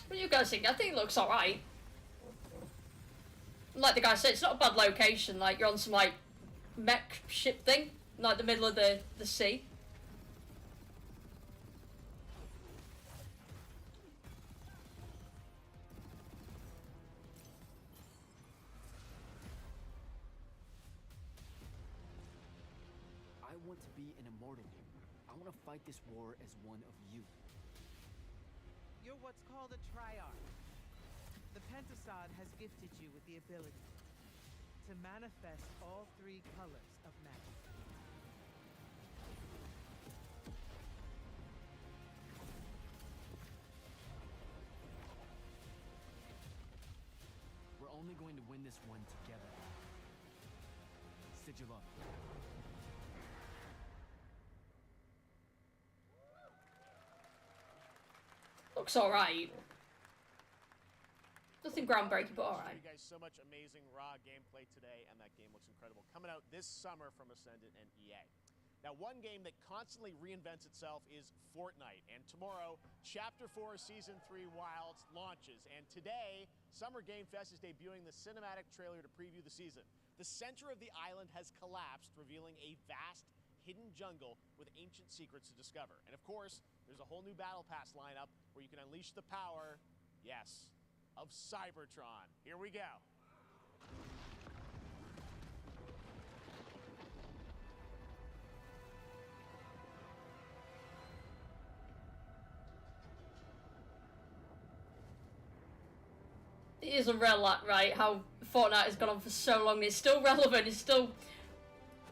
What do you guys think? I think it looks alright. Like the guy said, it's not a bad location. Like, you're on some, like, mech ship thing. Like, the middle of the sea. I want to be an immortal. I want to fight this war as one of you. You're what's called a Triarch. The Pentasod has gifted you with the ability to manifest all 3 colors of magic. We're only going to win this one together. Sigil up. Looks alright. Nothing groundbreaking, but alright. You guys so much amazing raw gameplay today, and that game looks incredible. Coming out this summer from Ascendant and EA. Now, one game that constantly reinvents itself is Fortnite, and tomorrow, Chapter 4 Season 3 Wilds launches, and today, Summer Game Fest is debuting the cinematic trailer to preview the season. The center of the island has collapsed, revealing a vast, hidden jungle with ancient secrets to discover. And of course, there's a whole new Battle Pass lineup where you can unleash the power, yes, of Cybertron. Here we go. It is a lot, right? How Fortnite has gone on for so long. It's still relevant. It's still,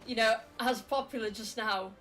you know, as popular just now.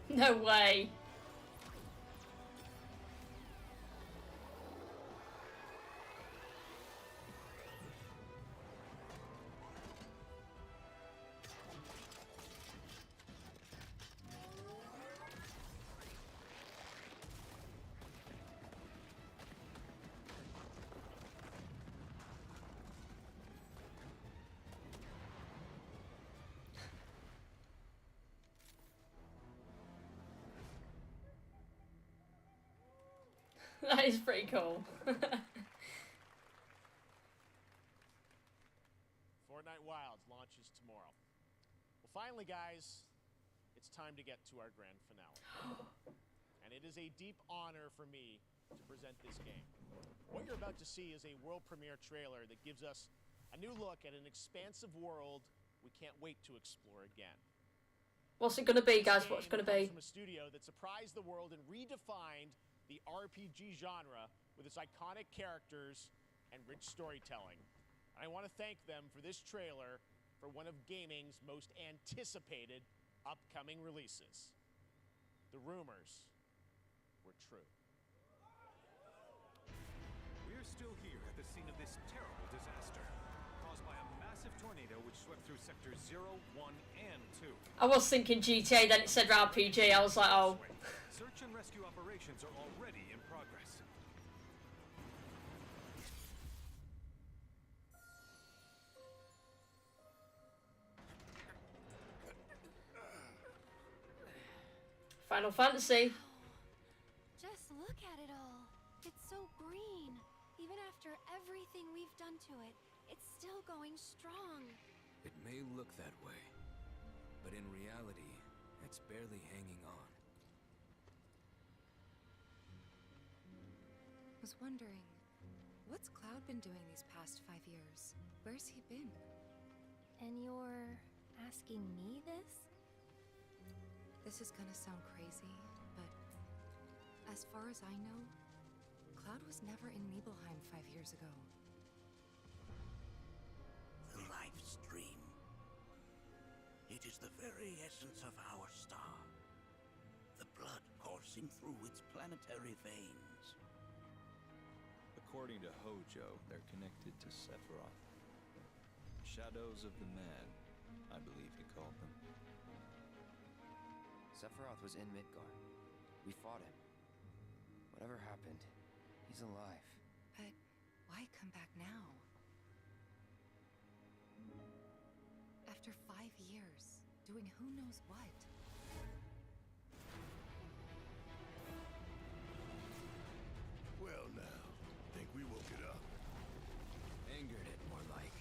No way. That is pretty cool. Fortnite Wilds launches tomorrow. Well, finally, guys, it's time to get to our grand finale. And it is a deep honor for me to present this game. What you're about to see is a world premiere trailer that gives us a new look at an expansive world we can't wait to explore again. What's it gonna be, guys? What's it gonna be? From a studio that surprised the world and redefined the RPG genre with its iconic characters and rich storytelling. And I want to thank them for this trailer for one of gaming's most anticipated upcoming releases. The rumors were true. We're still here at the scene of this terrible disaster, caused by a massive tornado which swept through sectors 0, 1, and 2. I was thinking GTA, then it said RPG. I was like, oh. Search and rescue operations are already in progress. Final Fantasy. Just look at it all. It's so green. Even after everything we've done to it, it's still going strong. It may look that way, but in reality, it's barely hanging on. I was wondering, what's Cloud been doing these past 5 years? Where's he been? And you're asking me this? This is gonna sound crazy, but as far as I know, Cloud was never in Nibelheim 5 years ago. The life stream. It is the very essence of our star. The blood coursing through its planetary veins. According to Hojo, they're connected to Sephiroth. Shadows of the Man, I believe he called them. Sephiroth was in Midgard. We fought him. Whatever happened, he's alive. But why come back now? After 5 years, doing who knows what? Well now, think we woke it up. Angered it, more like.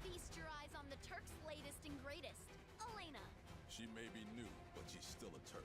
Feast your eyes on the Turk's latest and greatest, Elena. She may be new, but she's still a Turk.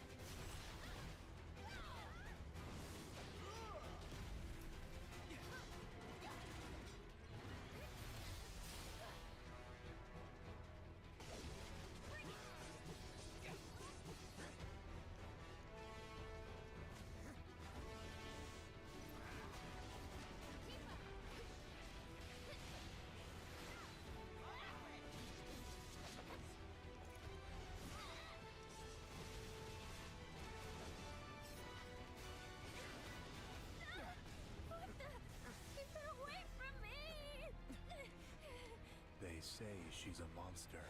They say she's a monster,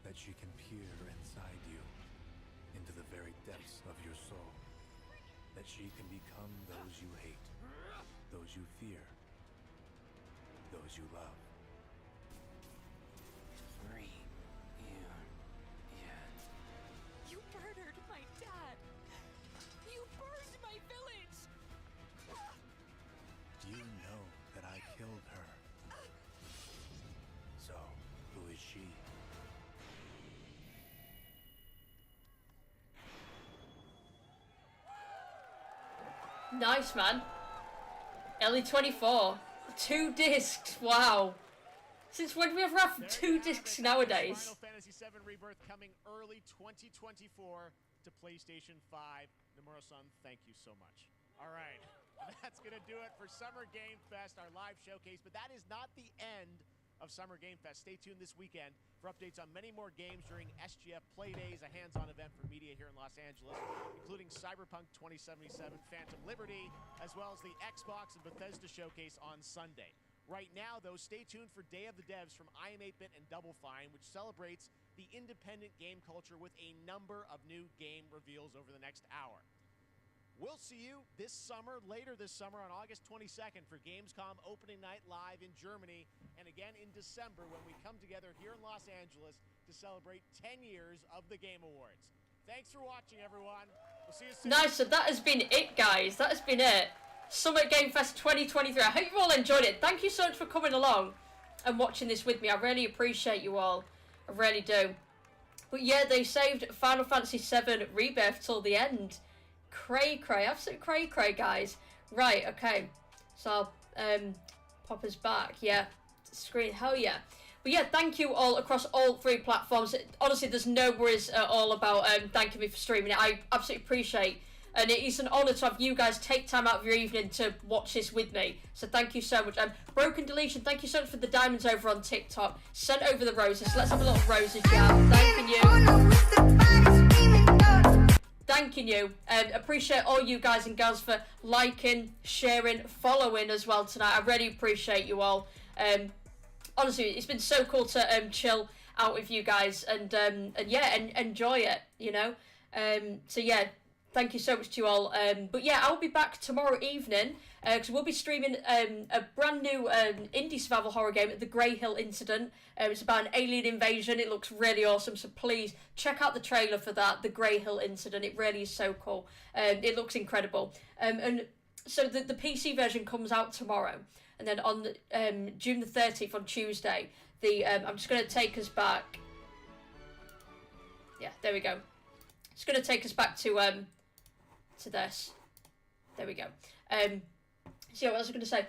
that she can peer inside you, into the very depths of your soul, that she can become those you hate, those you fear, those you love. You murdered my dad. You burned my village. You know that I killed her. So, who is she? Nice, man. Ellie 24. 2 discs. Wow. Since when do we ever have 2 discs nowadays? Final Fantasy VII Rebirth coming early 2024 to PlayStation 5. Nomura-san, thank you so much. All right, that's going to do it for Summer Game Fest, our live showcase. But that is not the end of Summer Game Fest. Stay tuned this weekend for updates on many more games during SGF Play Days, a hands-on event for media here in Los Angeles, including Cyberpunk 2077, Phantom Liberty, as well as the Xbox and Bethesda showcase on Sunday. Right now, though, stay tuned for Day of the Devs from iam8bit and Double Fine, which celebrates the independent game culture with a number of new game reveals over the next hour. We'll see you this summer, later this summer on August 22nd for Gamescom opening night live in Germany, and again in December when we come together here in Los Angeles to celebrate 10 years of the Game Awards. Thanks for watching, everyone. We'll see you soon. Nice, so that has been it, guys. That has been it. Summer Game Fest 2023. I hope you all enjoyed it. Thank you so much for coming along and watching this with me. I really appreciate you all. I really do. But yeah, they saved Final Fantasy VII Rebirth till the end. Cray, absolute cray, guys. Right, okay. So I'll pop us back. Yeah, screen, hell yeah. But yeah, thank you all across all 3 platforms. Honestly, there's no worries at all about thanking me for streaming it. I absolutely appreciate, and it is an honour to have you guys take time out of your evening to watch this with me. So thank you so much. Broken Deletion, thank you so much for the diamonds over on TikTok. Sent over the roses. Let's have a little roses jam. Thanking you. Thanking you. Appreciate all you guys and girls for liking, sharing, following as well tonight. I really appreciate you all. Honestly, it's been so cool to chill out with you guys and yeah, enjoy it, you know. So yeah, thank you so much to you all. But yeah, I'll be back tomorrow evening because we'll be streaming a brand new indie survival horror game, The Grey Hill Incident. It's about an alien invasion. It looks really awesome, so please check out the trailer for that, The Grey Hill Incident. It really is so cool. It looks incredible. And so the PC version comes out tomorrow. And then on June the 30th, on Tuesday, I'm just going to take us back. Yeah, there we go. It's going to take us back to this. There we go. So yeah, what was I going to say?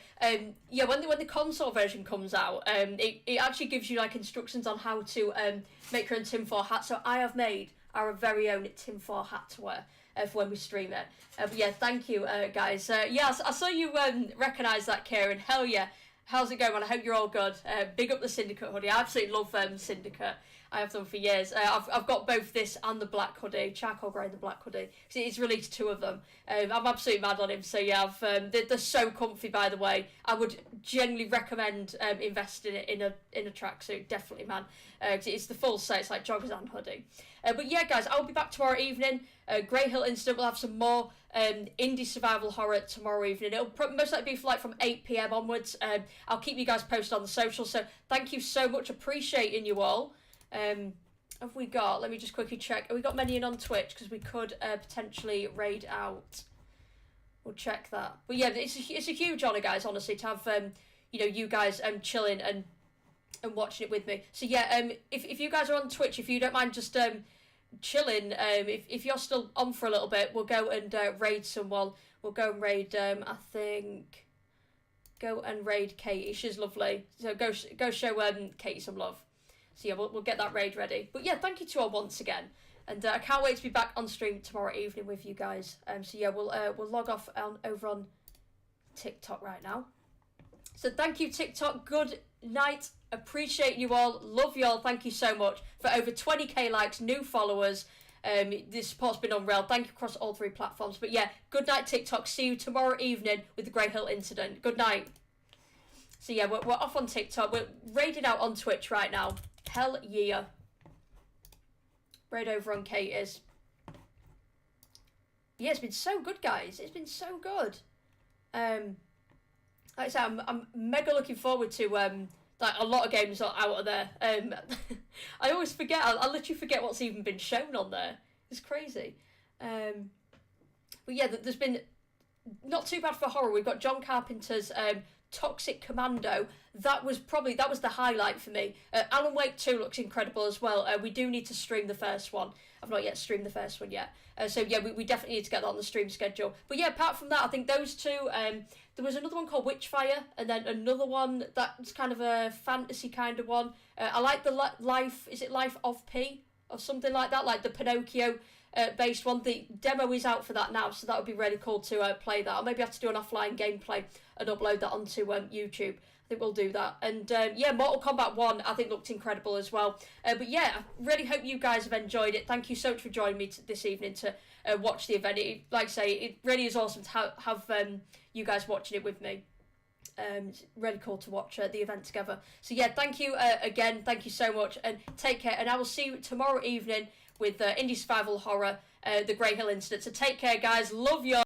Yeah, when the console version comes out, it actually gives you like instructions on how to make your own tinfoil hat. So I have made our very own tinfoil hat to wear for when we stream it. But yeah, thank you guys. Yeah, I saw you recognise that, Kieran. Hell yeah. How's it going, man? I hope you're all good. Big up the Syndicate hoodie. I absolutely love Syndicate. I have them for years. I've got both this and the black hoodie, charcoal grey and the black hoodie. He's released 2 of them. I'm absolutely mad on him. So yeah, they're so comfy, by the way. I would genuinely recommend investing in a tracksuit, definitely, man. Cause it's the full set. It's like joggers and hoodie. But yeah, guys, I'll be back tomorrow evening. Grey Hill Incident. We'll have some more indie survival horror tomorrow evening. It'll most likely be from 8 PM onwards. I'll keep you guys posted on the socials. So thank you so much. Appreciating you all. Have we got, let me just quickly check, have we got many in on Twitch, because we could potentially raid out. We'll check that. But yeah, it's a huge honour, guys, honestly, to have you know, you guys chilling and watching it with me. So yeah, if you guys are on Twitch, if you don't mind just chilling, if you're still on for a little bit, we'll go and raid someone. We'll go and raid I think go and raid Katie. She's lovely, so go show Katie some love. So yeah, we'll get that raid ready. But yeah, thank you to all once again. And I can't wait to be back on stream tomorrow evening with you guys. So yeah, we'll log off over on TikTok right now. So thank you, TikTok. Good night. Appreciate you all. Love you all. Thank you so much for over 20k likes, new followers. This support's been unreal. Thank you across all 3 platforms. But yeah, good night, TikTok. See you tomorrow evening with the Grey Hill Incident. Good night. So yeah, we're off on TikTok. We're raiding out on Twitch right now. Hell yeah. Raid over on Katie's. Yeah, it's been so good, guys. It's been so good. Like I said, I'm mega looking forward to like a lot of games are out of there. I always forget. I literally forget what's even been shown on there. It's crazy. But yeah, there's been not too bad for horror. We've got John Carpenter's Toxic Commando. That was the highlight for me. Alan Wake 2 looks incredible as well. We do need to stream the first one. I've not yet streamed the first one yet. So yeah, we definitely need to get that on the stream schedule. But yeah, apart from that, I think those 2, there was another one called Witchfire, and then another one that's kind of a fantasy kind of one. I like the Life of P? Or something like that, like the Pinocchio based one. The demo is out for that now, so that would be really cool to play that. Or maybe have to do an offline gameplay and upload that onto YouTube. I think we'll do that. And yeah, Mortal Kombat 1 I think looked incredible as well. But yeah, I really hope you guys have enjoyed it. Thank you so much for joining me this evening to watch the event. Like I say, it really is awesome to have you guys watching it with me. It's really cool to watch the event together. So yeah, thank you again. Thank you so much, and take care. And I will see you tomorrow evening with Indie Survival Horror, The Grey Hill Incident. So take care, guys. Love you all.